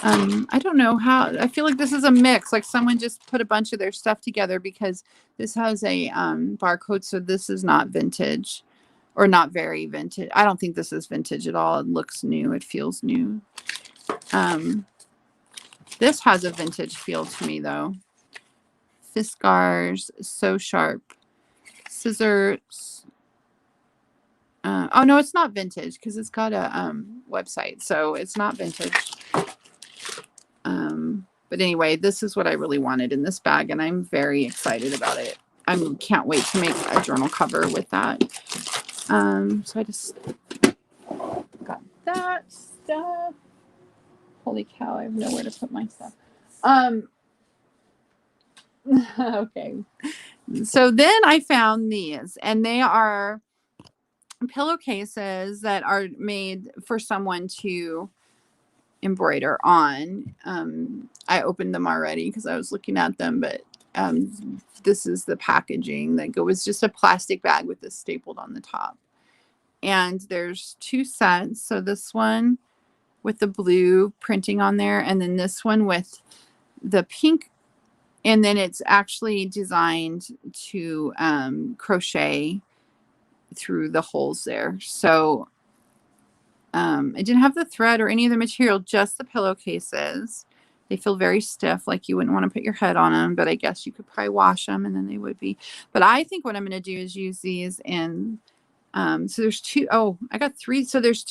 I don't know how, I feel like this is a mix, like someone just put a bunch of their stuff together because this has a barcode, so this is not vintage or not very vintage. I don't think this is vintage at all. It looks new. It feels new. This has a vintage feel to me though. Fiskars, So Sharp, scissors. Oh no, it's not vintage because it's got a website, so it's not vintage. But anyway, this is what I really wanted in this bag, and I'm very excited about it. I can't wait to make a journal cover with that. So I just got that stuff. Holy cow, I have nowhere to put my stuff. Okay. So then I found these, and they are pillowcases that are made for someone to embroider on. I opened them already because I was looking at them, but this is the packaging. Like it was just a plastic bag with this stapled on the top. And there's 2 sets. So this one with the blue printing on there, and then this one with the pink. And then it's actually designed to crochet through the holes there. So it didn't have the thread or any of the material, just the pillowcases. They feel very stiff, like you wouldn't want to put your head on them, but I guess you could probably wash them and then they would be. But I think what I'm going to do is use these in, so there's 2, oh, I got 3. So there's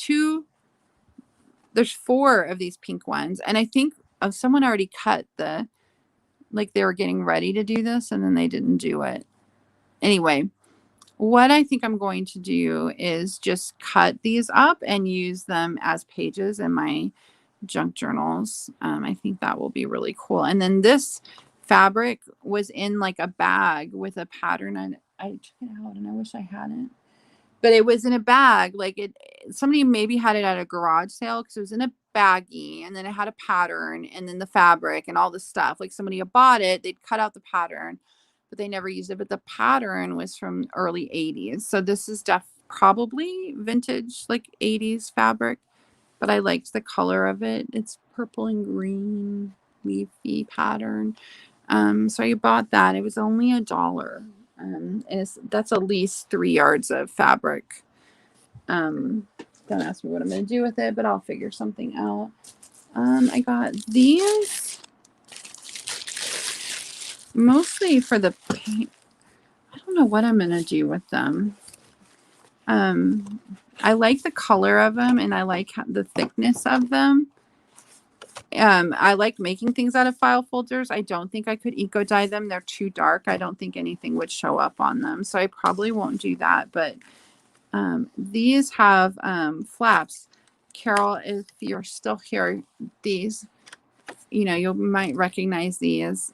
4 of these pink ones. And I think someone already cut like they were getting ready to do this and then they didn't do it. Anyway, what I think I'm going to do is just cut these up and use them as pages in my junk journals. I think that will be really cool. And then this fabric was in like a bag with a pattern. I took it out and I wish I hadn't. but it was in a bag. Like somebody maybe had it at a garage sale because it was in a baggie, and then it had a pattern, and then the fabric and all the stuff. Like somebody had bought it, they'd cut out the pattern, but they never used it. But the pattern was from early 80s. So this is probably vintage, like 80s fabric, but I liked the color of it. It's purple and green leafy pattern. So I bought that. It was only $1. And that's at least 3 yards of fabric. Don't ask me what I'm going to do with it, but I'll figure something out. I got these mostly for the paint. I don't know what I'm going to do with them. I like the color of them, and I like the thickness of them. I like making things out of file folders. I don't think I could eco dye them. They're too dark. I don't think anything would show up on them. So I probably won't do that. But these have flaps. Carol, if you're still here, these, you might recognize these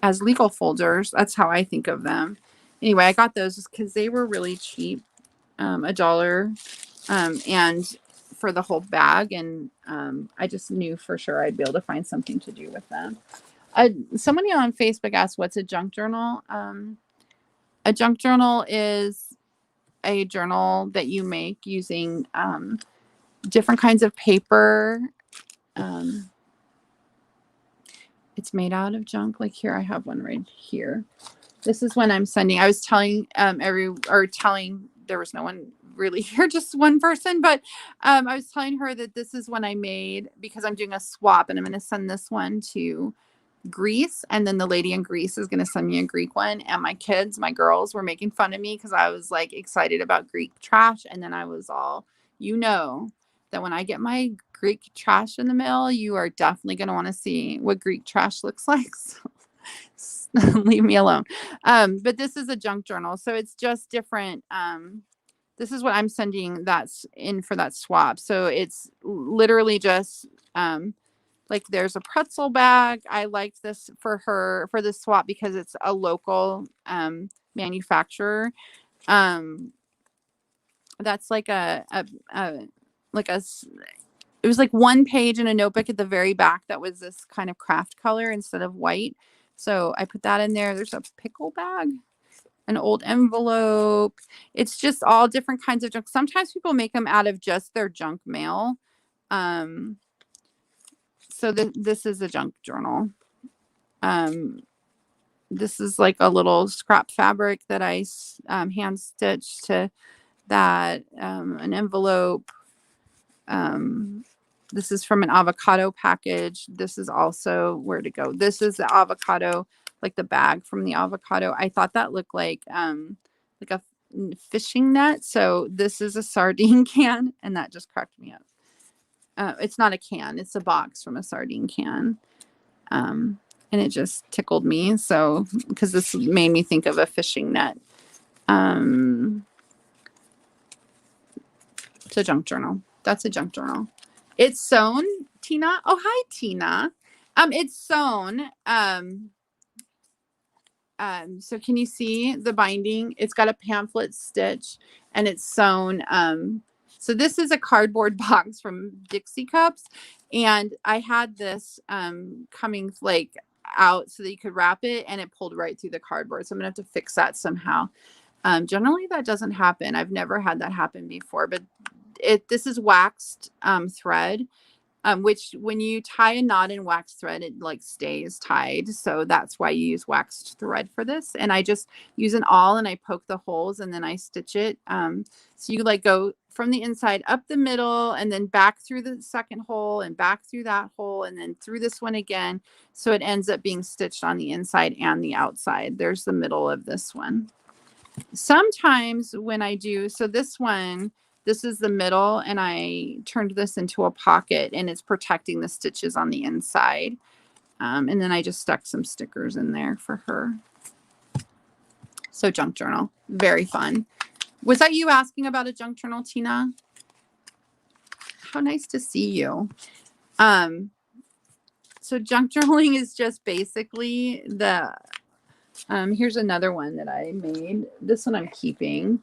as legal folders. That's how I think of them. Anyway, I got those just because they were really cheap, $1. And for the whole bag, and I just knew for sure I'd be able to find something to do with them. Somebody on Facebook asked, what's a junk journal? A junk journal is a journal that you make using different kinds of paper. It's made out of junk. Like here, I have one right here. This is when I'm sending. I was telling there was no one really here, just one person, but I was telling her that this is one I made because I'm doing a swap, and I'm going to send this one to Greece, and then the lady in Greece is going to send me a Greek one. And my girls were making fun of me because I was like excited about Greek trash, and then I was all, that when I get my Greek trash in the mail, you are definitely going to want to see what Greek trash looks like. So leave me alone. But this is a junk journal, so it's just different. This is what I'm sending that's in for that swap. So it's literally just like there's a Pretzel Bag. I liked this for the swap because it's a local manufacturer. That's like it was like one page in a notebook at the very back that was this kind of craft color instead of white. So I put that in there. There's a pickle bag, an old envelope. It's just all different kinds of junk. Sometimes people make them out of just their junk mail. So this is a junk journal. This is like a little scrap fabric that I hand stitched to that, an envelope. This is from an avocado package. This is also where to go. This is the avocado, like the bag from the avocado. I thought that looked like a fishing net. So this is a sardine can, and that just cracked me up. It's not a can. It's a box from a sardine can. And it just tickled me. So, because this made me think of a fishing net. It's a junk journal. That's a junk journal. It's sewn, Tina. Oh, hi, Tina. It's sewn. So can you see the binding? It's got a pamphlet stitch, and it's sewn. So this is a cardboard box from Dixie Cups, and I had this coming like out so that you could wrap it, and it pulled right through the cardboard. So I'm gonna have to fix that somehow. Generally that doesn't happen. I've never had that happen before, but this is waxed thread, which when you tie a knot in wax thread, it like stays tied. So that's why you use waxed thread for this. And I just use an awl, and I poke the holes, and then I stitch it. So you like go from the inside up the middle, and then back through the second hole, and back through that hole, and then through this one again. So it ends up being stitched on the inside and the outside. There's the middle of this one. Sometimes when I do, so this one, this is the middle, and I turned this into a pocket, and it's protecting the stitches on the inside. And then I just stuck some stickers in there for her. So junk journal, very fun. Was that you asking about a junk journal, Tina? How nice to see you. So junk journaling is just basically Here's another one that I made. This one I'm keeping.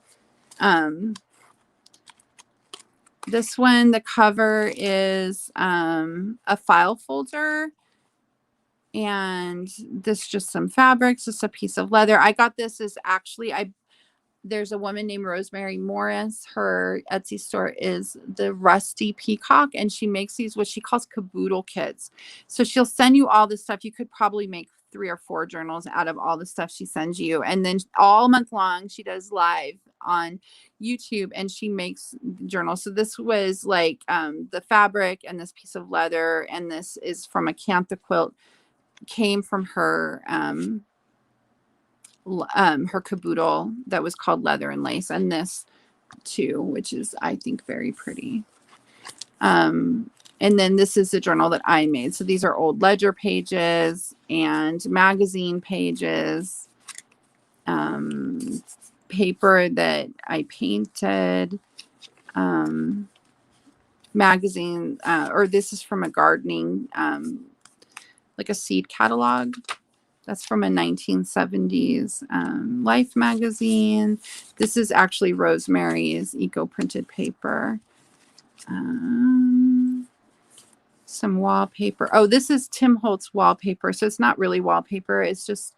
This one, the cover is a file folder. And this just some fabrics, just a piece of leather. I got this is actually, there's a woman named Rosemary Morris. Her Etsy store is the Rusty Peacock, and she makes these what she calls caboodle kits. So she'll send you all this stuff. You could probably make 3 or 4 journals out of all the stuff she sends you. And then all month long, she does live on YouTube and she makes journals. So this was like the fabric and this piece of leather, and this is from a Cantha quilt, came from her her caboodle that was called Leather and Lace, and this too, which is I think very pretty. And then this is the journal that I made. So these are old ledger pages and magazine pages, paper that I painted, magazine, or this is from a gardening, like a seed catalog. That's from a 1970s Life magazine. This is actually Rosemary's eco-printed paper. Some wallpaper. Oh, this is Tim Holtz wallpaper. So it's not really wallpaper. It's just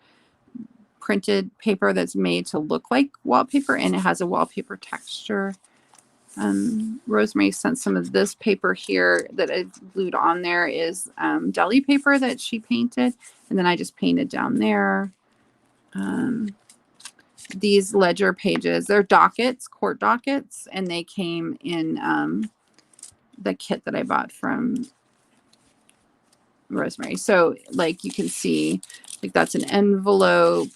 printed paper that's made to look like wallpaper, and it has a wallpaper texture. Rosemary sent some of this paper here that I glued on there is deli paper that she painted. And then I just painted down there. These ledger pages, they're dockets, court dockets, and they came in the kit that I bought from Rosemary. So like you can see, like that's an envelope.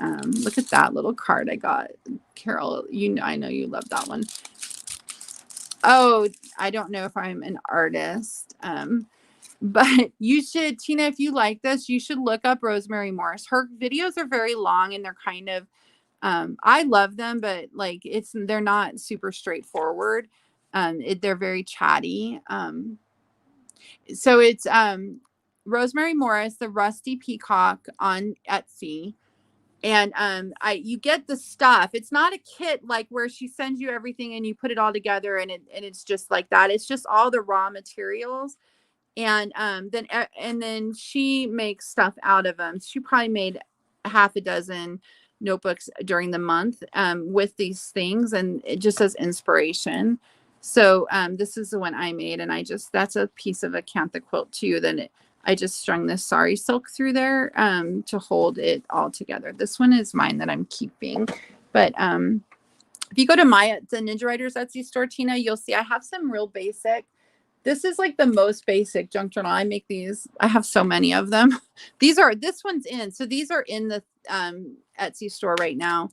Look at that little card I got. Carol, I know you love that one. Oh, I don't know if I'm an artist. But you should, Tina, if you like this, you should look up Rosemary Morris. Her videos are very long and they're kind of, I love them, but like they're not super straightforward. They're very chatty. So it's Rosemary Morris, the Rusty Peacock on Etsy. And you get the stuff. It's not a kit like where she sends you everything and you put it all together and it's just like that. It's just all the raw materials. And then she makes stuff out of them. She probably made half a dozen notebooks during the month with these things, and it just says inspiration. So this is the one I made, and that's a piece of a Cantha quilt too. Then I just strung this sari silk through there to hold it all together. This one is mine that I'm keeping, but if you go to the Ninja Writers Etsy store, Tina, you'll see I have some real basic. This is like the most basic junk journal. I make these. I have so many of them. This one's in. So these are in the Etsy store right now.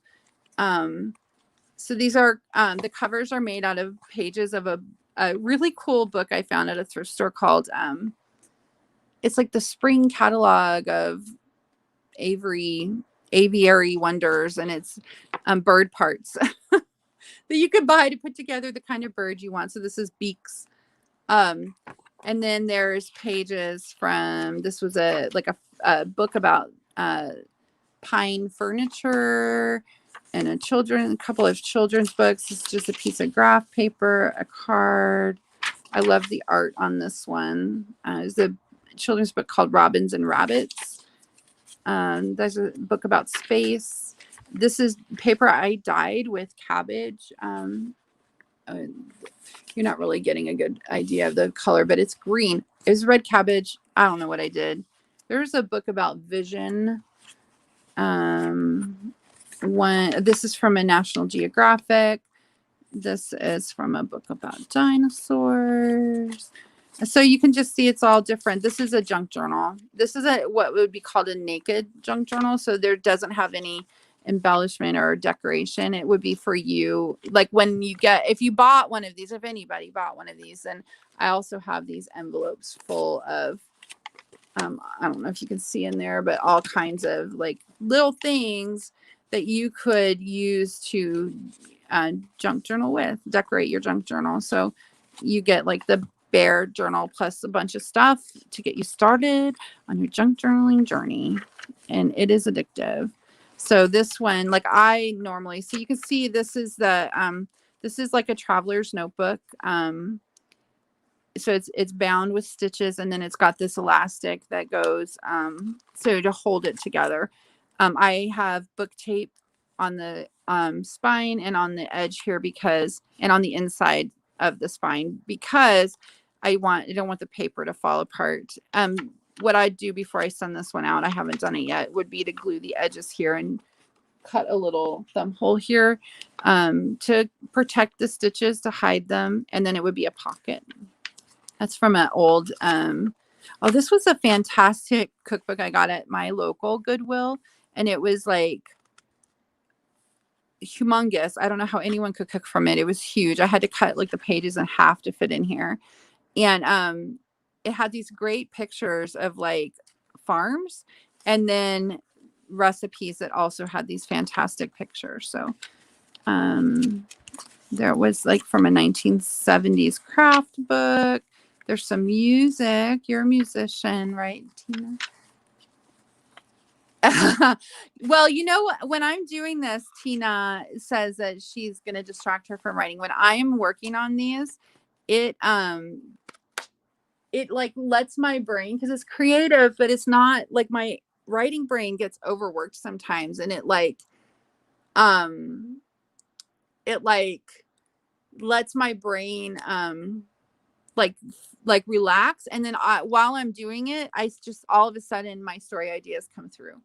So these are, the covers are made out of pages of a really cool book I found at a thrift store called, it's like the spring catalog of aviary wonders. And it's bird parts that you could buy to put together the kind of bird you want. So this is beaks. And then there's pages from, this was a book about pine furniture and a couple of children's books. It's just a piece of graph paper, a card. I love the art on this one. There's a children's book called Robins and Rabbits. There's a book about space. This is paper I dyed with cabbage. You're not really getting a good idea of the color, but it's green. It's red cabbage. I don't know what I did. There's a book about vision. This is from a National Geographic. This is from a book about dinosaurs. So you can just see it's all different. This is a junk journal. This is what would be called a naked junk journal. So there doesn't have any embellishment or decoration. It would be for you, like if you bought one of these, if anybody bought one of these. And I also have these envelopes full of I don't know if you can see in there, but all kinds of like little things that you could use to junk journal with, decorate your junk journal. So you get like the bear journal plus a bunch of stuff to get you started on your junk journaling journey. and it is addictive. So this one, like I normally, so you can see this is this is like a traveler's notebook. So it's bound with stitches, and then it's got this elastic that goes so to hold it together. I have book tape on the spine and on the edge here and on the inside of the spine, because I don't want the paper to fall apart. What I'd do before I send this one out, I haven't done it yet, would be to glue the edges here and cut a little thumb hole here to protect the stitches, to hide them, and then it would be a pocket. That's from an old, oh, this was a fantastic cookbook I got at my local Goodwill. And it was like humongous. I don't know how anyone could cook from it. It was huge. I had to cut like the pages in half to fit in here. And it had these great pictures of like farms and then recipes that also had these fantastic pictures. So there was like from a 1970s craft book. There's some music. You're a musician, right, Tina? Well, you know, when I'm doing this, Tina says that she's going to distract her from writing. When I am working on these, it like lets my brain, because it's creative, but it's not like my writing brain gets overworked sometimes, and it like lets my brain like relax, and then while I'm doing it, I just all of a sudden my story ideas come through.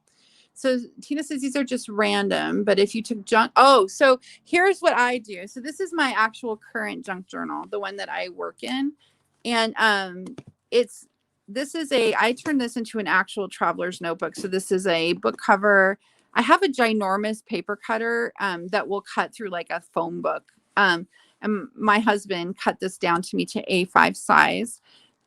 So Tina says these are just random, but if you took junk, oh, so here's what I do. So this is my actual current junk journal, the one that I work in, and I turned this into an actual traveler's notebook. So this is a book cover. I have a ginormous paper cutter that will cut through like a phone book. And my husband cut this down to me to A5 size.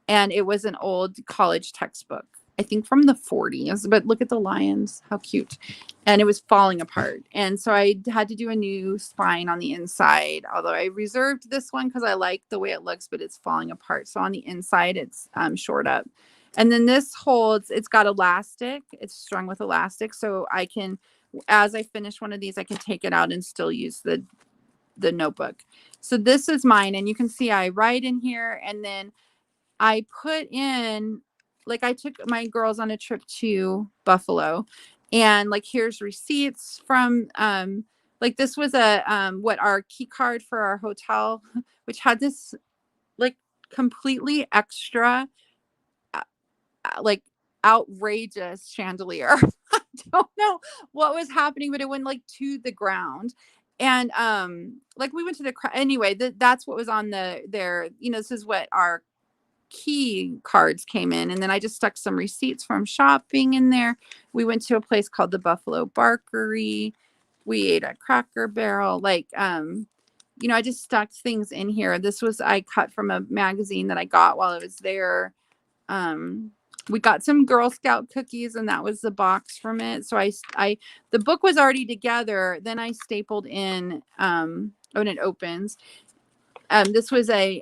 And it was an old college textbook, I think from the 40s, but look at the lions, how cute. And it was falling apart. And so I had to do a new spine on the inside, although I reserved this one because I like the way it looks, but it's falling apart. So on the inside, it's shored up. And then this holds, it's got elastic, it's strung with elastic. So I can, as I finish one of these, I can take it out and still use the notebook. So this is mine. And you can see I write in here, and then I put in, like I took my girls on a trip to Buffalo, and like here's receipts from like this was a our key card for our hotel, which had this like completely extra like outrageous chandelier. I don't know what was happening, but it went like to the ground. And like we went to anyway, that's what was on there. You know, this is what our key cards came in, and then I just stuck some receipts from shopping in there. We went to a place called the Buffalo Barkery. We ate at Cracker Barrel. Like you know, I just stuck things in here. This was I cut from a magazine that I got while I was there. We got some Girl Scout cookies, and that was the box from it. So the book was already together. Then I stapled in when it opens. This was a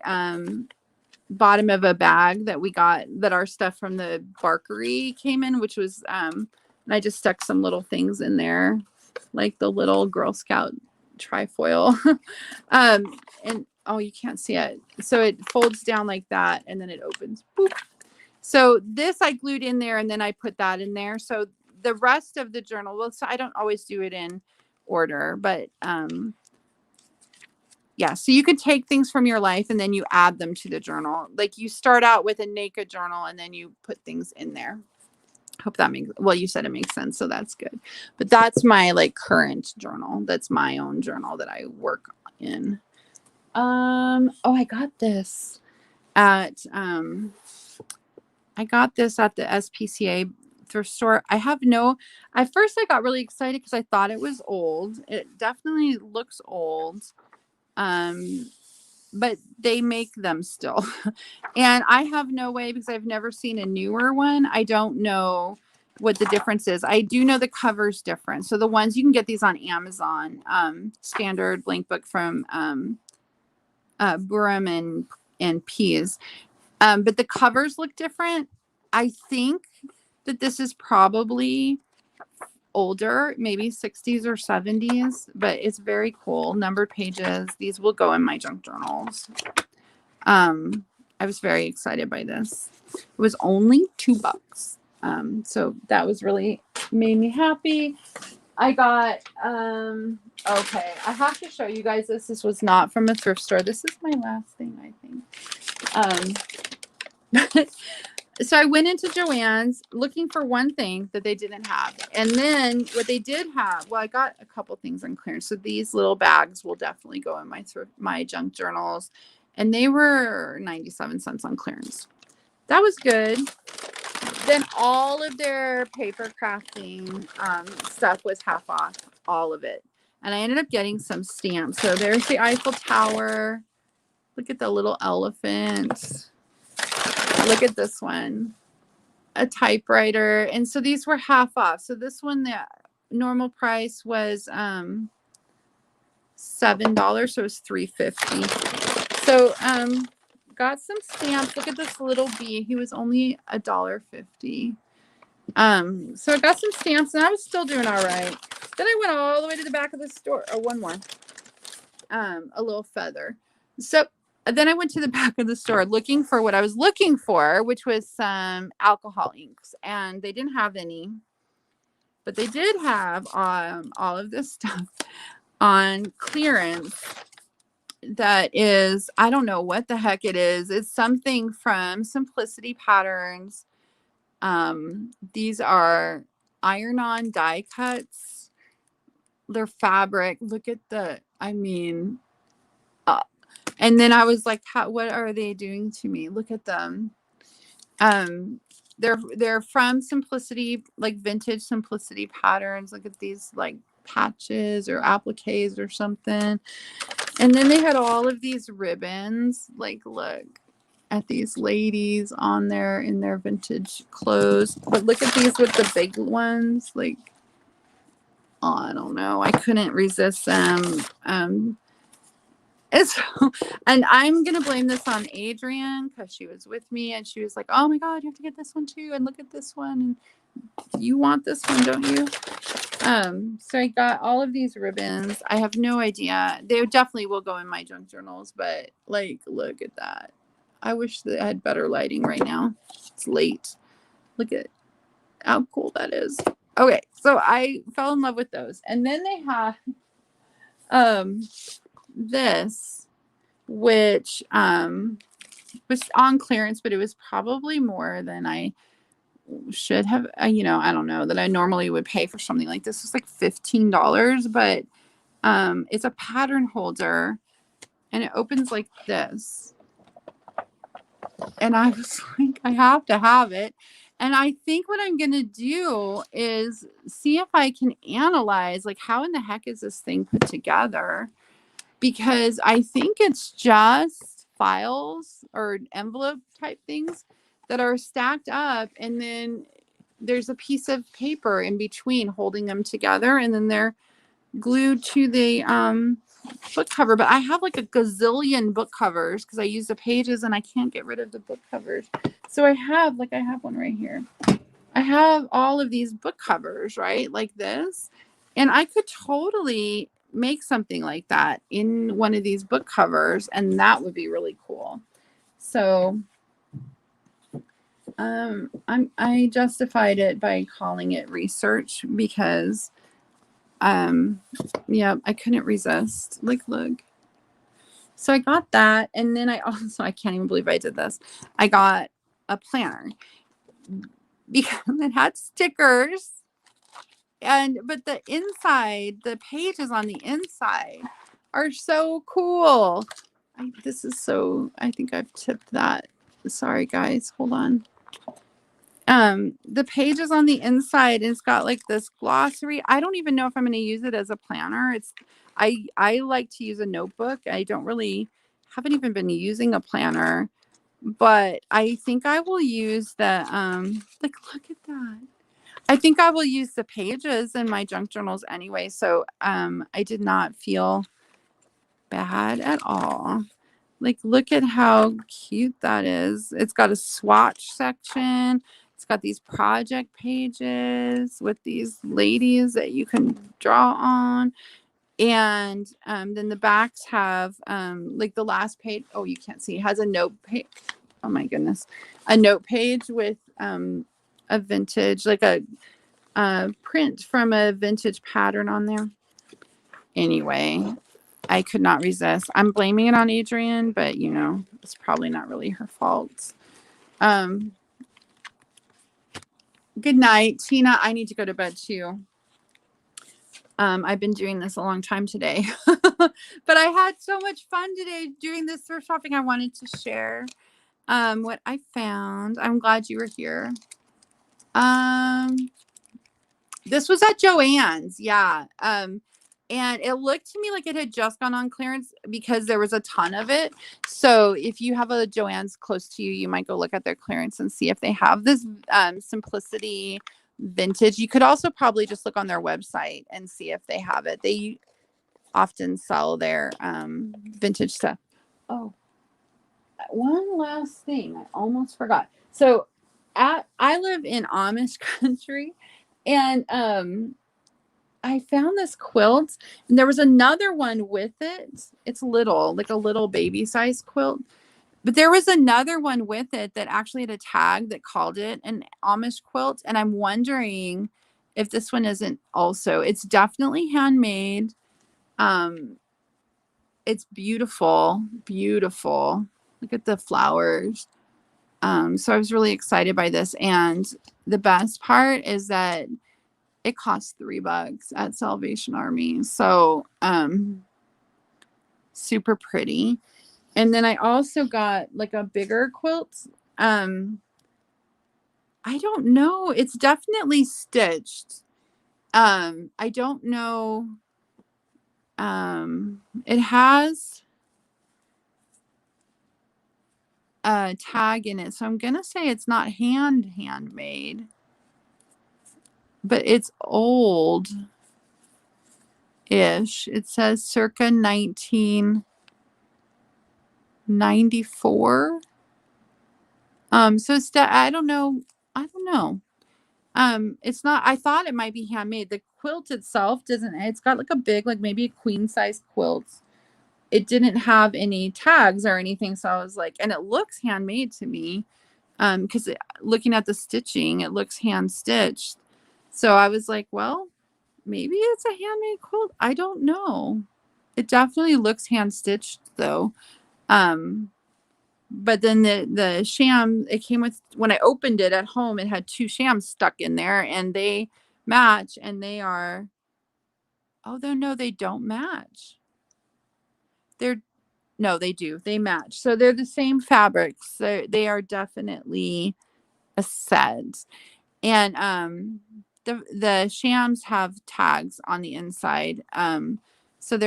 bottom of a bag that we got, that our stuff from the Barkery came in, which was and I just stuck some little things in there, like the little Girl Scout trifoil. And oh, you can't see it. So it folds down like that, and then it opens. Boop. So this I glued in there, and then I put that in there. So the rest of the journal, well, so I don't always do it in order, but yeah, so you can take things from your life and then you add them to the journal. Like you start out with a naked journal and then you put things in there. Hope that makes, well, you said it makes sense, so that's good. But that's my like current journal. That's my own journal that I work in. Oh, I got this at the SPCA thrift store. At first I got really excited because I thought it was old. It definitely looks old. But they make them still. And I have no way, because I've never seen a newer one. I don't know what the difference is. I do know the cover's different. So the ones, you can get these on Amazon, standard blank book from Burum and Pease. But the covers look different. I think that this is probably older, maybe 60s or 70s, but it's very cool. Numbered pages. These will go in my junk journals. I was very excited by this. It was only $2. So that was really made me happy. I got, okay, I have to show you guys this. This was not from a thrift store. This is my last thing, I think. So I went into Joann's looking for one thing that they didn't have. And then what they did have, well, I got a couple things on clearance. So these little bags will definitely go in my junk journals. And they were 97 cents on clearance. That was good. Then all of their paper crafting stuff was half off, all of it. And I ended up getting some stamps. So there's the Eiffel Tower. Look at the little elephant. Look at this one. A typewriter. And so these were half off. So this one, the normal price was $7. So it was $3.50. So got some stamps. Look at this little bee. He was only $1.50. So I got some stamps and I was still doing all right. Then I went all the way to the back of the store. Oh, one more. A little feather. So then I went to the back of the store looking for what I was looking for, which was some alcohol inks. And they didn't have any. But they did have all of this stuff on clearance. That is, I don't know what the heck it is. It's something from Simplicity Patterns. These are iron-on die cuts. They're fabric. Look at the, I mean, and then I was like, what are they doing to me? Look at them. They're from Simplicity, like vintage Simplicity Patterns. Look at these like patches or appliques or something. And then they had all of these ribbons. Like, look at these ladies on there in their vintage clothes. But look at these with the big ones. Like, oh, I don't know. I couldn't resist them. And I'm going to blame this on Adrienne because she was with me and she was like, oh my God, you have to get this one too. And look at this one. And you want this one, don't you? So I got all of these ribbons. I have no idea. They definitely will go in my junk journals, but like, look at that. I wish that I had better lighting right now. It's late. Look at how cool that is. Okay. So I fell in love with those. And then they have, this, which, was on clearance, but it was probably more than I should have, I don't know, that I normally would pay for something like this. It's like $15, but it's a pattern holder and it opens like this. And I was like, I have to have it. And I think what I'm going to do is see if I can analyze, like, how in the heck is this thing put together? Because I think it's just files or envelope type things that are stacked up, and then there's a piece of paper in between holding them together, and then they're glued to the book cover. But I have like a gazillion book covers because I use the pages and I can't get rid of the book covers. So I have one right here. I have all of these book covers, right? Like this. And I could totally make something like that in one of these book covers, and that would be really cool. So I justified it by calling it research because yeah, I couldn't resist. Like, look. So I got that, and then I can't even believe I did this. I got a planner because it had stickers. But the inside, the pages on the inside are so cool. I think I've tipped that. Sorry guys, hold on. The pages on the inside, it's got like this glossary. I don't even know if I'm going to use it as a planner. I like to use a notebook. Haven't even been using a planner, but I think I will use the, like, look at that. I think I will use the pages in my junk journals anyway. So I did not feel bad at all. Like, look at how cute that is. It's got a swatch section. It's got these project pages with these ladies that you can draw on. And then the backs have like the last page. Oh, you can't see. It has a note page. Oh my goodness. A note page with a vintage, like a print from a vintage pattern on there. Anyway, I could not resist. I'm blaming it on Adrienne, but you know, it's probably not really her fault. Good night, Tina. I need to go to bed too. I've been doing this a long time today, but I had so much fun today doing this thrift shopping. I wanted to share what I found. I'm glad you were here. This was at Joann's, yeah. And it looked to me like it had just gone on clearance because there was a ton of it. So if you have a Joann's close to you, you might go look at their clearance and see if they have this Simplicity vintage. You could also probably just look on their website and see if they have it. They often sell their vintage stuff. Oh, one last thing. I almost forgot. So I live in Amish country, and I found this quilt, and there was another one with it. It's little, like a little baby size quilt. But there was another one with it that actually had a tag that called it an Amish quilt. And I'm wondering if this one isn't also. It's definitely handmade. It's beautiful, beautiful. Look at the flowers. So I was really excited by this. And the best part is that it costs $3 at Salvation Army. So super pretty. And then I also got like a bigger quilt. I don't know. It's definitely stitched. I don't know. It has a tag in it. So I'm going to say it's not handmade. But it's old-ish. It says circa 1994. So it's I don't know. It's not. I thought it might be handmade. The quilt itself doesn't. It's got like a big, like maybe a queen size quilt. It didn't have any tags or anything. So I was like, and it looks handmade to me. Because looking at the stitching, it looks hand stitched. So I was like, well, maybe it's a handmade quilt. I don't know. It definitely looks hand stitched though. But then the sham, it came with, when I opened it at home, it had 2 shams stuck in there and they match, and they are, oh no, they don't match. No, they do. They match. So they're the same fabrics. They are definitely a set. And the shams have tags on the inside. So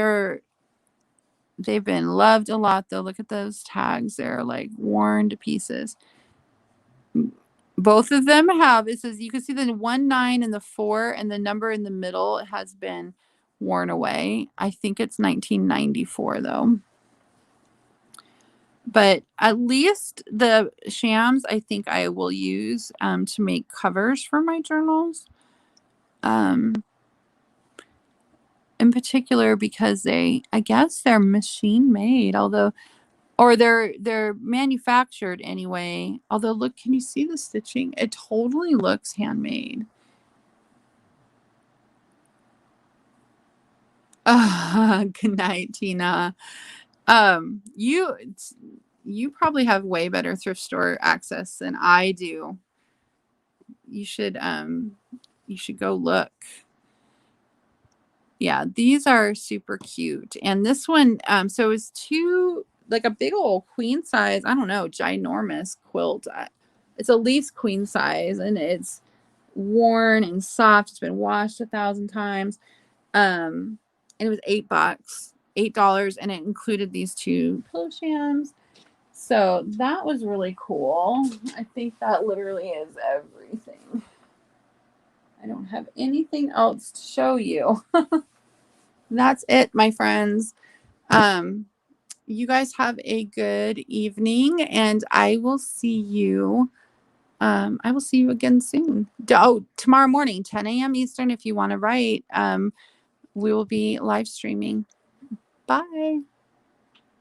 they've been loved a lot though. Look at those tags. They're like worn to pieces. Both of them have, it says, you can see the 1, 9 and the 4, and the number in the middle has been worn away. I think it's 1994 though. But at least the shams, I think I will use to make covers for my journals. In particular because I guess they're machine made, although, or they're manufactured anyway. Although, look, can you see the stitching? It totally looks handmade. Good night, Tina. You probably have way better thrift store access than I do. You should go look. Yeah, these are super cute. And this one, so it's 2, like a big old queen size, I don't know, ginormous quilt. It's at least queen size, and it's worn and soft. It's been washed 1,000 times. And it was $8, and it included these 2 pillow shams. So that was really cool. I think that literally is everything. I don't have anything else to show you. That's it, my friends. You guys have a good evening, and I will see you I will see you again soon. Tomorrow morning, 10 a.m. Eastern, if you want to write. We will be live streaming. Bye.